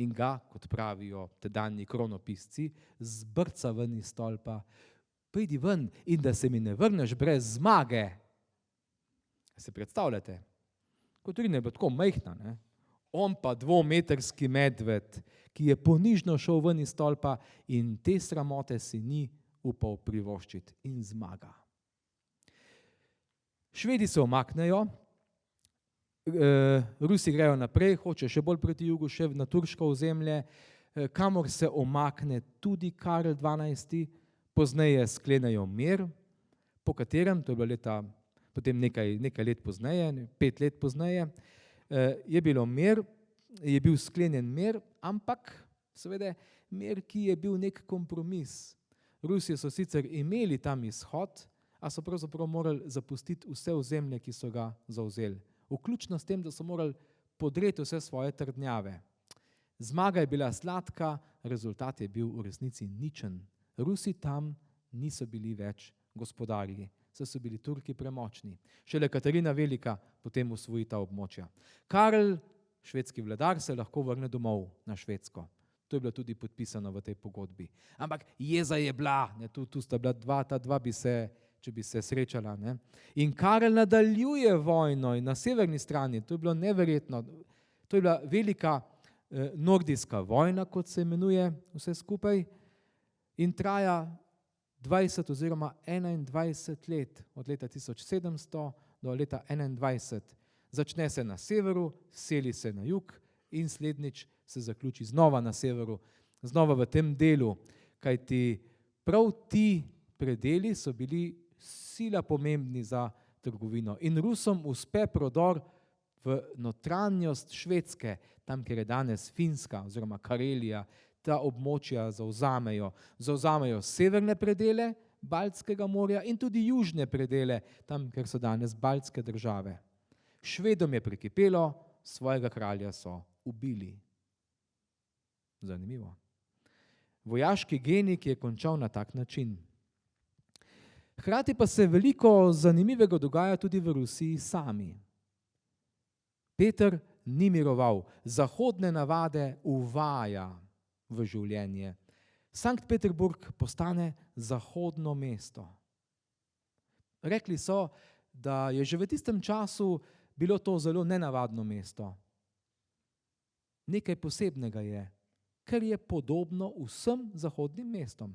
In ga, kot pravijo tedanji kronopisci, zbrca ven iz stolpa. Pridi ven in da se mi ne vrneš brez zmage. Se predstavljate? Katarina je bila tako majhna, ne? On pa 2-metrski medved, ki je ponižno šel ven iz stolpa in te sramote si ni upal privoščiti in zmaga. Švedi se umaknejo, Rusi grejo naprej, hoče še bolj proti jugu, še na turško ozemlje, kamor se umakne tudi Karel XII. Pozneje sklenejo mir, po katerem, to je bilo potem nekaj let pozneje, 5 let pozneje, je bil sklenjen mir, ampak seveda mir, ki je bil nek kompromis. Rusi so sicer imeli tam izhod, a so pravzaprav morali zapustiti vse ozemlje, ki so ga zavzeli. Vključno s tem, da so morali podreti vse svoje trdnjave. Zmaga je bila sladka, rezultat je bil v resnici ničen. Rusi tam niso bili več gospodarji, saj so bili Turki premočni. Šele Katarina Velika potem osvoji ta območja. Karel, švedski vladar, se lahko vrne domov na Švedsko. To je bilo tudi podpisano v tej pogodbi. Ampak jeza je bila, tu sta bila ta dva bi se, če bi se srečala. Ne? In Karel nadaljuje vojno in na severni strani, to je bilo neverjetno, to je bila velika nordijska vojna, kot se imenuje vse skupaj, in traja 20 oziroma 21 let, od leta 1700 do leta 21. Začne se na severu, seli se na jug in slednjič se zaključi znova na severu, znova v tem delu, kajti prav ti predeli so bili sila pomembni za trgovino. In Rusom uspe prodor v notranjost Švedske, tam, kjer je danes Finska oziroma Karelija, ta območja zavzamejo severne predele Baltskega morja in tudi južne predele, tam, kjer so danes baltske države. Švedom je prekipelo, svojega kralja so ubili. Zanimivo. Vojaški genij, ki je končal na tak način. Hkrati pa se veliko zanimivega dogaja tudi v Rusiji sami. Peter ni miroval, zahodne navade uvaja v življenje. Sankt Peterburg postane zahodno mesto. Rekli so, da je že v tistem času bilo to zelo nenavadno mesto. Nekaj posebnega je, ker je podobno vsem zahodnim mestom.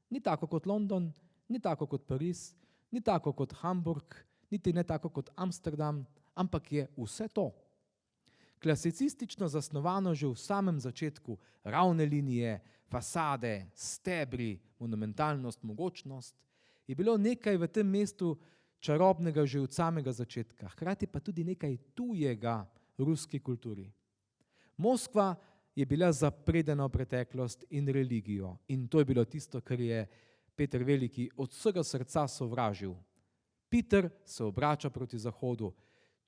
Ni tako kot London, ni tako kot Pariz, ni tako kot Hamburg, niti ne tako kot Amsterdam, ampak je vse to. Klasicistično zasnovano že v samem začetku, ravne linije, fasade, stebri, monumentalnost, mogočnost, je bilo nekaj v tem mestu čarobnega že od samega začetka, hkrati pa tudi nekaj tujega ruski kulturi. Moskva je bila zapredena v preteklost in religijo in to je bilo tisto, kar je Peter Veliki od vsega srca sovražil. Peter se obrača proti zahodu.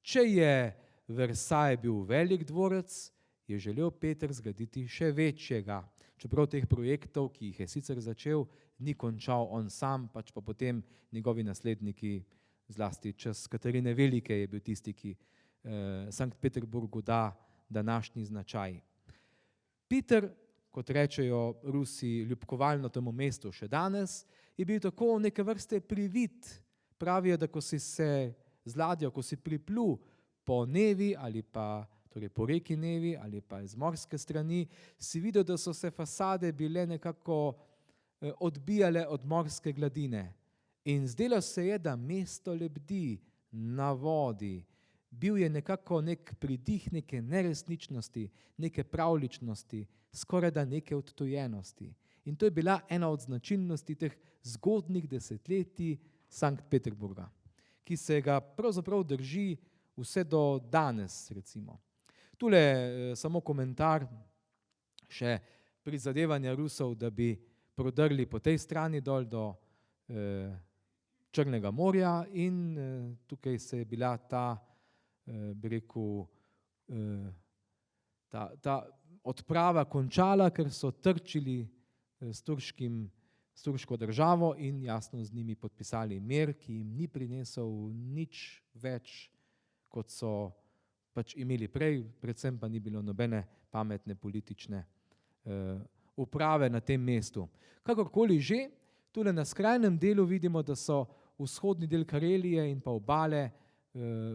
Če je Versailles bil velik dvorec, je želel Peter zgraditi še večjega. Čeprav teh projektov, ki jih je sicer začel, ni končal on sam, pač pa potem njegovi nasledniki, zlasti čas Katarine Velike je bil tisti, ki Sankt Peterburgu da današnji značaj. Peter, kot rečejo Rusi ljubkovalno temu mestu še danes, je bil tako neke vrste privid. Pravijo, da ko si se z ladjo, ko si priplul po Nevi ali pa torej po reki Nevi ali pa iz morske strani, si videl, da so se fasade bile nekako odbijale od morske gladine. In zdelo se je, da mesto lebdi na vodi. Bil je nekako nek pridih neke neresničnosti, neke pravličnosti, skoraj da neke odtujenosti. In to je bila ena od značilnosti teh zgodnjih desetletij Sankt Peterburga, ki se ga pravzaprav drži vse do danes recimo. Tule samo komentar še prizadevanja Rusov, da bi prodrli po tej strani dol do Črnega morja in tukaj se je bila ta, bi rekel, ta odprava končala, ker so trčili s turško državo in jasno z njimi podpisali mir, ki jim ni prinesel nič več, kot so pač imeli prej, predvsem pa ni bilo nobene pametne politične uprave na tem mestu. Kakorkoli že, tule na skrajnem delu vidimo, da so vzhodni del Karelije in pa obale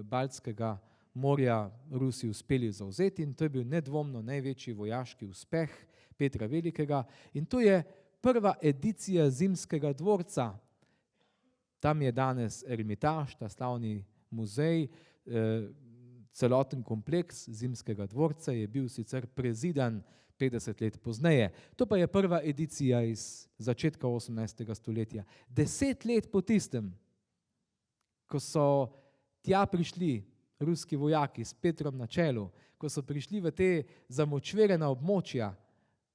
Baltskega morja Rusi uspeli zavzeti in to je bil nedvomno največji vojaški uspeh Petra Velikega in to je prva edicija Zimskega dvorca. Tam je danes Ermitaž, ta slavni muzej, celoten kompleks Zimskega dvorca je bil sicer prezidan 50 let pozneje. To pa je prva edicija iz začetka 18. stoletja. 10 let po tistem, ko so tja prišli ruski vojaki s Petrom na čelu, ko so prišli v te zamočverena območja,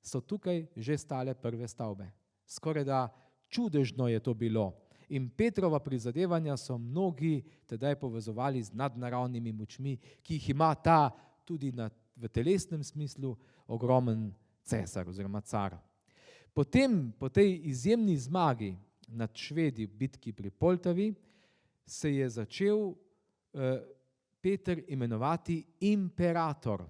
so tukaj že stale prve stavbe. Skorajda čudežno je to bilo. In Petrova prizadevanja so mnogi tedaj povezovali z nadnaravnimi močmi, ki jih ima ta tudi v telesnem smislu ogromen cesar oziroma car. Potem, po tej izjemni zmagi nad Švedi v bitki pri Poltavi, se je začel Peter imenovati imperator.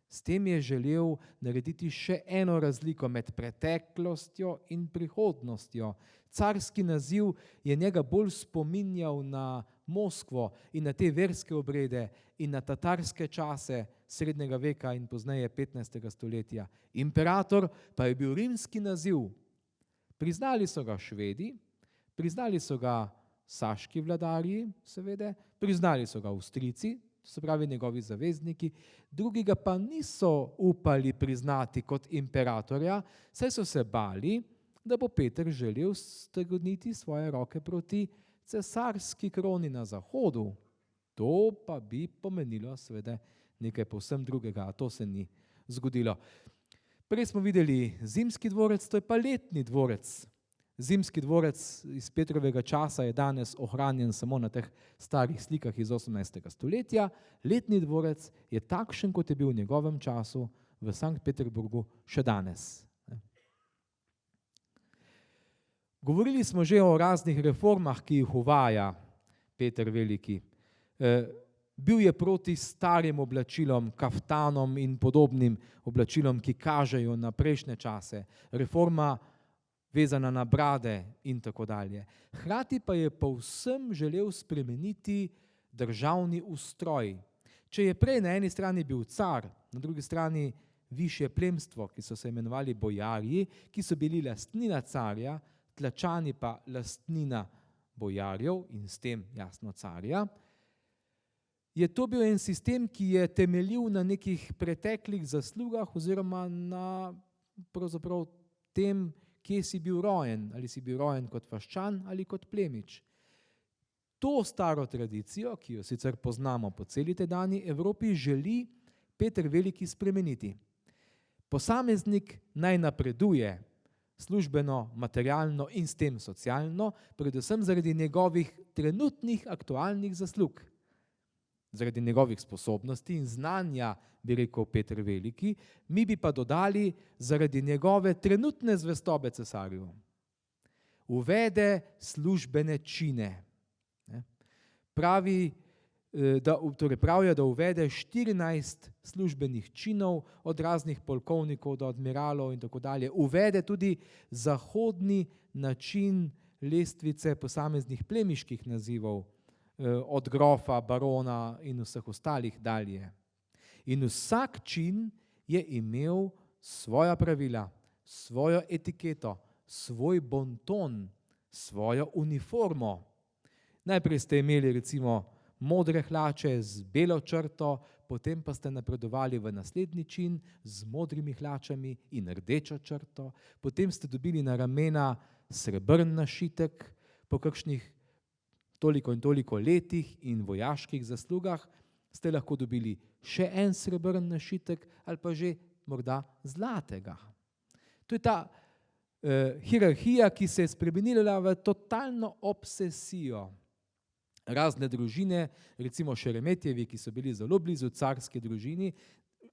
S tem je želel narediti še eno razliko med preteklostjo in prihodnostjo. Carski naziv je njega bolj spominjal na Moskvo in na te verske obrede in na tatarske čase srednjega veka in pozneje 15. stoletja. Imperator pa je bil rimski naziv. Priznali so ga Švedi, priznali so ga saški vladarji, seveda, priznali so ga Avstrijci, se pravi njegovi zavezniki, drugi ga pa niso upali priznati kot imperatorja, saj so se bali, da bo Peter želel stegniti svoje roke proti cesarski kroni na zahodu. To pa bi pomenilo seveda nekaj povsem drugega, a to se ni zgodilo. Prej smo videli Zimski dvorec, to je pa letni dvorec. Zimski dvorec iz Petrovega časa je danes ohranjen samo na teh starih slikah iz 18. stoletja. Letni dvorec je takšen, kot je bil v njegovem času v Sankt Peterburgu še danes. Govorili smo že o raznih reformah, ki jih uvaja Peter Veliki. Bil je proti starim oblačilom, kaftanom in podobnim oblačilom, ki kažejo na prejšnje čase. Reforma vezana na brade in tako dalje. Hkrati pa je povsem želel spremeniti državni ustroj. Če je prej na eni strani bil car, na drugi strani višje plemstvo, ki so se imenovali bojarji, ki so bili lastnina carja, tlačani pa lastnina bojarjev in s tem jasno carja, je to bil en sistem, ki je temeljil na nekih preteklih zaslugah oziroma na pravzaprav tem, kje si bil rojen, ali si bil rojen kot vaščan ali kot plemič. To staro tradicijo, ki jo sicer poznamo po celi tedajni Evropi, želi Peter Veliki spremeniti. Posameznik naj napreduje službeno, materialno in s tem socialno, predvsem zaradi njegovih trenutnih aktualnih zaslug. Zaradi njegovih sposobnosti in znanja, bi rekel Peter Veliki, mi bi pa dodali zaradi njegove trenutne zvestobe cesarju. Uvede službene čine. Pravijo, da uvede 14 službenih činov, od raznih polkovnikov do admiralov in tako dalje. Uvede tudi zahodni način lestvice posameznih plemiških nazivov, od grofa, barona in vseh ostalih dalje. In vsak čin je imel svoja pravila, svojo etiketo, svoj bonton, svojo uniformo. Najprej ste imeli recimo modre hlače z belo črto, potem pa ste napredovali v naslednji čin z modrimi hlačami in rdečo črto, potem ste dobili na ramena srebrn našitek po kakšnih toliko in toliko letih in vojaških zaslugah ste lahko dobili še en srebrn našitek ali pa že morda zlatega. To je ta hierarhija, ki se je spremenila v totalno obsesijo. Razne družine, recimo Šeremetjevi, ki so bili zelo blizu carske družini,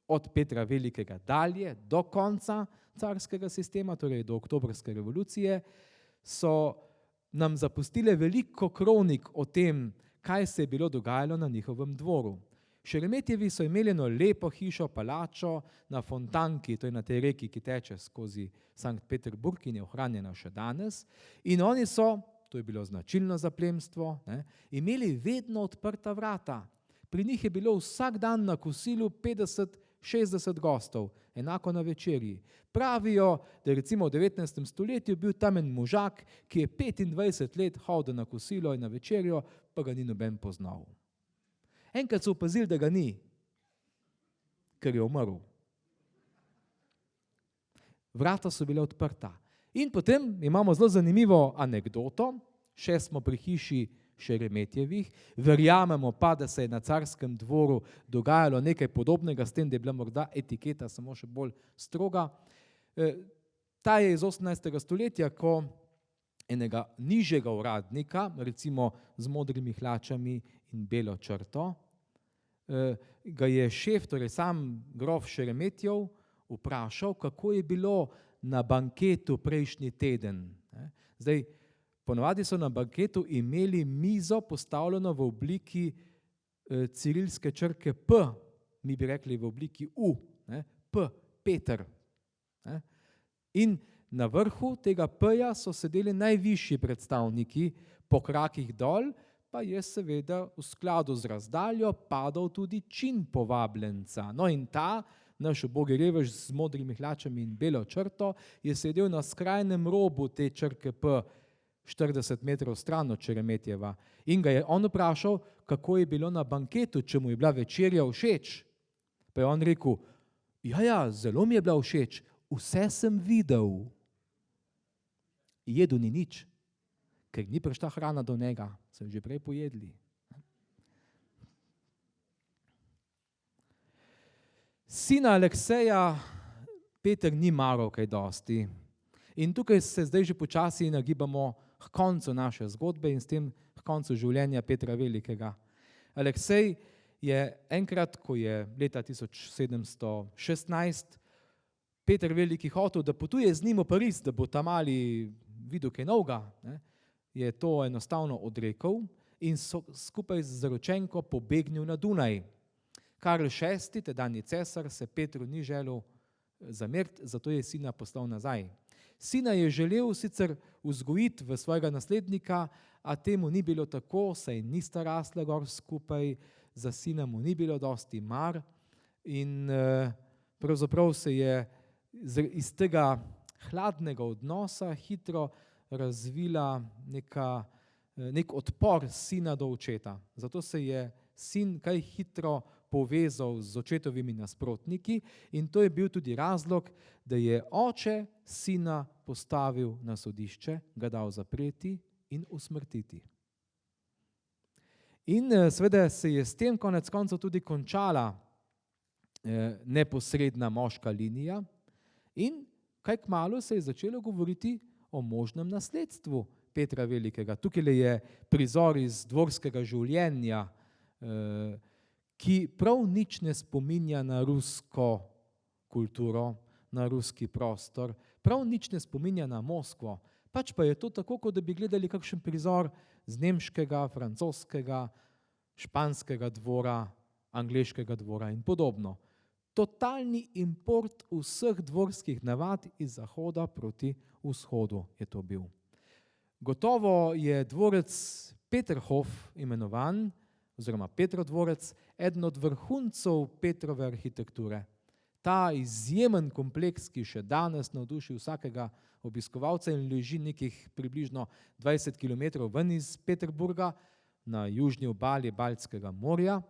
od Petra Velikega dalje do konca carskega sistema, torej do oktobrske revolucije, so nam zapustile veliko kronik o tem, kaj se je bilo dogajalo na njihovem dvoru. Šeremetjevi so imeli eno lepo hišo, palačo na Fontanki, to je na tej reki, ki teče skozi Sankt Peterburg in je ohranjena še danes. In oni so, to je bilo značilno za plemstvo, imeli vedno odprta vrata. Pri njih je bilo vsak dan na kosilu 50-60 gostov, enako na večerji. Pravijo, da je recimo v 19. stoletju bil tam en možak, ki je 25 let hodil na kosilo in na večerjo, pa ga ni noben poznal. Enkrat so opazili, da ga ni, ker je umrl. Vrata so bile odprta. In potem imamo zelo zanimivo anekdoto, še smo pri hiši Šeremetjevih, verjamemo pa, da se je na carskem dvoru dogajalo nekaj podobnega, s tem, da je bila morda etiketa samo še bolj stroga. Ta je iz 18. stoletja, ko enega nižjega uradnika, recimo z modrimi hlačami in belo črto, ga je šef, torej sam grof Šeremetjev, vprašal, kako je bilo na banketu prejšnji teden. Zdaj, ponovadi so na banketu imeli mizo postavljeno v obliki cirilske črke P, mi bi rekli v obliki U, P, Peter. In na vrhu tega P-ja so sedeli najvišji predstavniki, po krakih dol, pa je seveda v skladu z razdaljo padal tudi čin povabljenca. No in ta, naš ubogi revež z modrimi hlačami in belo črto, je sedel na skrajnem robu te črke P, 40 metrov stran od Šeremetjeva. In ga je on vprašal, kako je bilo na banketu, če mu je bila večerja všeč. Pa je on rekel, ja, zelo mi je bila všeč, vse sem videl. Jedu ni nič, ker ni prišla hrana do njega, so že prej pojedli. Sina Alekseja Peter ni maral kaj dosti. In tukaj se zdaj že počasi nagibamo k koncu naše zgodbe in s tem k koncu življenja Petra Velikega. Aleksej je enkrat, ko je leta 1716 Peter Veliki hotel, da potuje z njim v Pariz, da bo tam mali videl kaj novega, je to enostavno odrekel in skupaj z zaročenko pobegnil na Dunaj. Karl VI, tedanji cesar, se Petru ni želel zameriti, zato je sina poslal nazaj. Sina je želel sicer vzgojiti v svojega naslednika, a temu ni bilo tako, saj nista rasla gor skupaj, za sina mu ni bilo dosti mar in pravzaprav se je iz tega hladnega odnosa hitro razvila nek odpor sina do očeta. Zato se je sin kaj hitro povezal z očetovimi nasprotniki in to je bil tudi razlog, da je oče sina postavil na sodišče, ga dal zapreti in usmrtiti. In seveda se je s tem konec koncev tudi končala neposredna moška linija in kaj kmalu se je začelo govoriti o možnem nasledstvu Petra Velikega. Tukaj je prizor iz dvorskega življenja, ki prav nič ne spominja na rusko kulturo, na ruski prostor, prav nič ne spominja na Moskvo, pač pa je to tako, kot da bi gledali kakšen prizor z nemškega, francoskega, španskega dvora, angleškega dvora in podobno. Totalni import vseh dvorskih navad iz zahoda proti vzhodu je to bil. Gotovo je dvorec Peterhof imenovan, oziroma Petrov dvorec, eden od vrhuncev Petrove arhitekture. Ta izjemen kompleks, ki še danes navduši vsakega obiskovalca in leži nekih približno 20 km ven iz Peterburga na južni obali Baltskega morja,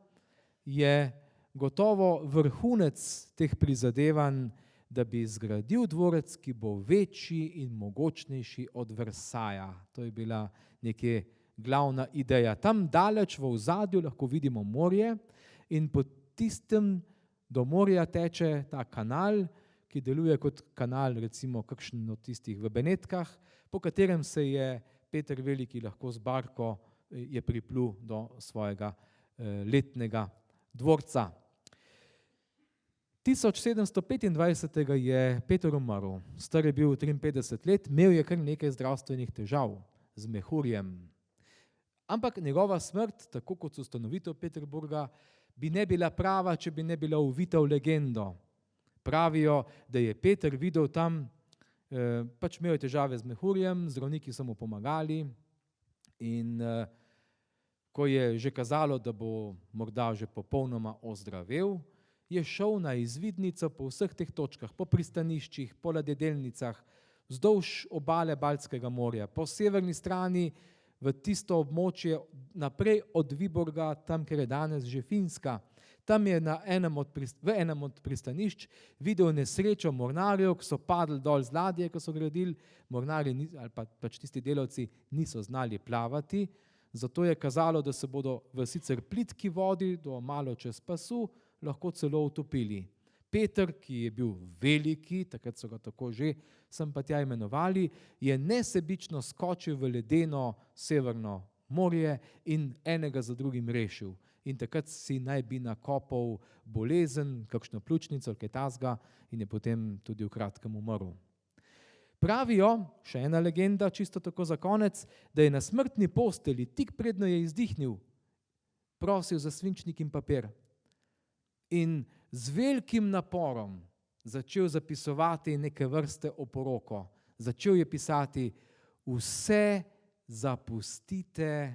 je gotovo vrhunec teh prizadevanj, da bi zgradil dvorec, ki bo večji in mogočnejši od Versaja. To je bila nekje glavna ideja. Tam daleč v ozadju lahko vidimo morje in po tistem do morja teče ta kanal, ki deluje kot kanal, recimo kakšen od tistih v Benetkah, po katerem se je Peter Veliki lahko z barko je priplul do svojega letnega dvorca. 1725. je Peter umrl, star je bil 53 let, imel je kar nekaj zdravstvenih težav z mehurjem. Ampak njegova smrt, tako kot ustanovitev Peterburga, bi ne bila prava, če bi ne bila uvita v legendo. Pravijo, da je Peter videl tam, pač imel je težave z mehurjem, zdravniki so mu pomagali in ko je že kazalo, da bo morda že popolnoma ozdravel, je šel na izvidnico po vseh teh točkah, po pristaniščih, po ladjedelnicah, vzdolž obale Baltskega morja, po severni strani v tisto območje naprej od Viborga, tam, kjer je danes že Finska. Tam je v enem od pristanišč videl nesrečo mornarjev, ki so padli dol z ladje, ko so gradili. Mornarji ali pač tisti delavci niso znali plavati, zato je kazalo, da se bodo v sicer plitki vodi do malo čez pasu lahko celo utopili. Peter, ki je bil veliki, takrat so ga tako že sem pa tja imenovali, je nesebično skočil v ledeno severno morje in enega za drugim rešil. In takrat si naj bi nakopal bolezen, kakšno pljučnico ali kaj takega, in je potem tudi v kratkem umrl. Pravijo, še ena legenda, čisto tako za konec, da je na smrtni postelji, tik predno je izdihnil, prosil za svinčnik in papir. In z velikim naporom začel zapisovati neke vrste oporoko. Začel je pisati: vse zapustite,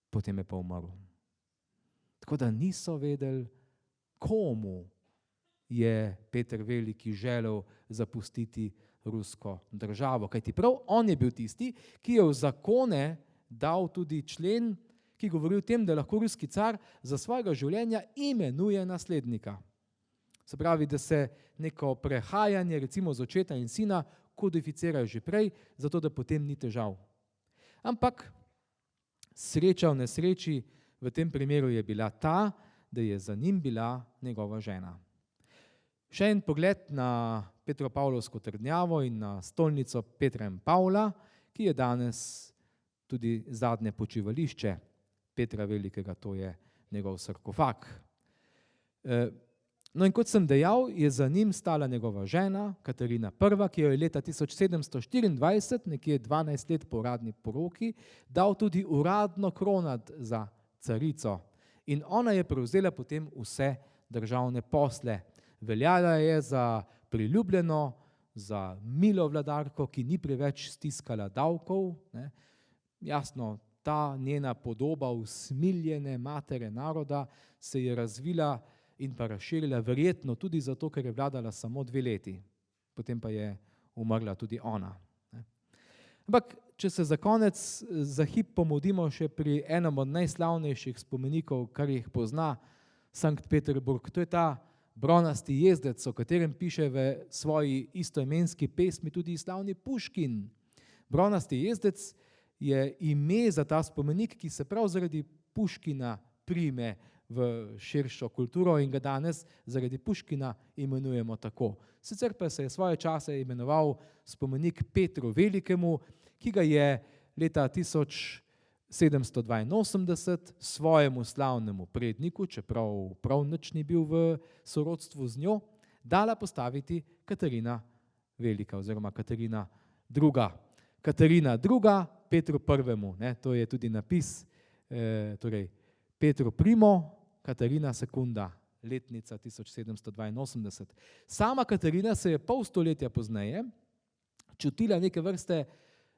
potem je pa umrl. Tako da niso vedeli, komu je Peter Veliki želel zapustiti rusko državo. Kajti prav on je bil tisti, ki je v zakone dal tudi člen, ki govori o tem, da lahko ruski car za svojega življenja imenuje naslednika. Se pravi, da se neko prehajanje recimo z očeta in sina kodificirajo že prej, zato da potem ni težav. Ampak sreča v nesreči v tem primeru je bila ta, da je za njim bila njegova žena. Še en pogled na Petropavlovsko trdnjavo in na stolnico Petra in Pavla, ki je danes tudi zadnje počivališče Petra Velikega, to je njegov sarkofag. No in kot sem dejal, je za njim stala njegova žena, Katarina I., ki jo je leta 1724, nekje 12 let po uradni poroki, dal tudi uradno kronat za carico. In ona je prevzela potem vse državne posle. Veljala je za priljubljeno, za milo vladarko, ki ni preveč stiskala davkov. Jasno, ta njena podoba usmiljene matere naroda se je razvila in pa razširila verjetno tudi zato, ker je vladala samo 2 leti. Potem pa je umrla tudi ona. Ampak, če se za konec za hip pomudimo še pri enem od najslavnejših spomenikov, kar jih pozna Sankt Peterburg, to je ta bronasti jezdec, o katerem piše v svoji istoimenski pesmi tudi slavni Puškin. Bronasti jezdec je ime za ta spomenik, ki se prav zaradi Puškina prime v širšo kulturo in ga danes zaradi Puškina imenujemo tako. Sicer pa se je svoje čase imenoval spomenik Petru Velikemu, ki ga je leta 1782 svojemu slavnemu predniku, čeprav prav nič ni bil v sorodstvu z njo, dala postaviti Katarina Velika oziroma Katarina II. Katarina II. Petru I., to je tudi napis, torej Petru Primo, Katarina Sekunda, letnica 1782. Sama Katarina se je pol stoletja pozneje čutila neke vrste,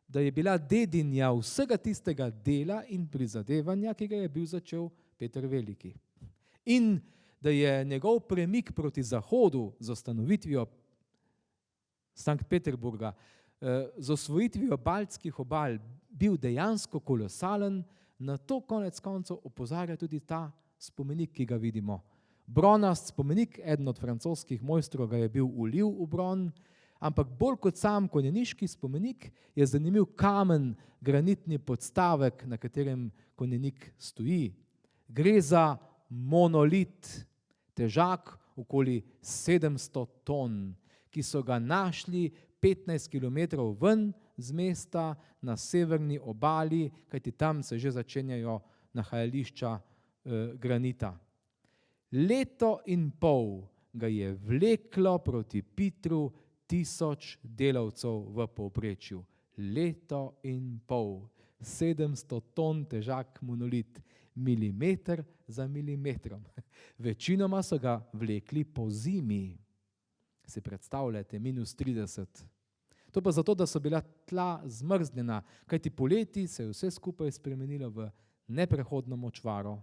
da je bila dedinja vsega tistega dela in prizadevanja, ki ga je bil začel Peter Veliki. In da je njegov premik proti zahodu z ustanovitvijo Sankt Peterburga, z osvojitvijo baltskih obal bil dejansko kolosalen, na to konec koncev opozarja tudi ta spomenik, ki ga vidimo. Bronast spomenik, eden od francoskih mojstrov ga je bil ulil v bron, ampak bolj kot sam konjeniški spomenik je zanimiv kamen, granitni podstavek, na katerem konjenik stoji. Gre za monolit, težak okoli 700 ton, ki so ga našli 15 km ven z mesta na severni obali, kajti tam se že začenjajo nahajališča granita. Leto in pol ga je vleklo proti Pitru 1000 delavcev v povprečju. Leto in pol, 700 ton težak monolit, milimeter za milimetrom. Večinoma so ga vlekli po zimi. Si predstavljate, -30. To pa zato, da so bila tla zmrznjena, kajti poleti se je vse skupaj spremenilo v neprehodno močvaro.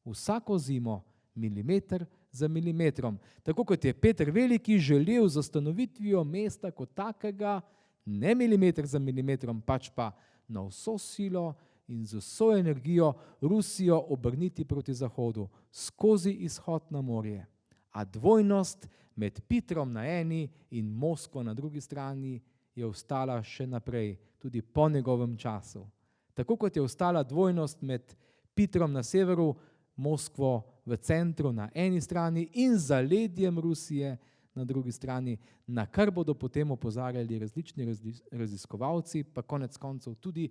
Vsako zimo, milimeter za milimetrom. Tako kot je Peter Veliki želel z ustanovitvijo mesta kot takega, ne milimeter za milimetrom, pač pa na vso silo in z vso energijo Rusijo obrniti proti zahodu, skozi izhod na morje. A dvojnost med Pitrom na eni in Moskvo na drugi strani je ostala še naprej, tudi po njegovem času. Tako kot je ostala dvojnost med Pitrom na severu, Moskvo v centru na eni strani in zaledjem Rusije na drugi strani, na kar bodo potem opozarjali različni raziskovalci, pa konec koncev tudi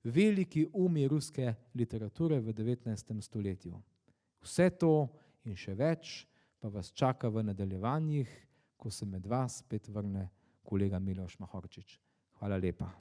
veliki umi ruske literature v 19. stoletju. Vse to in še več pa vas čaka v nadaljevanjih, ko se med vas spet vrne kolega Miloš Mahorčič. Hvala lepa.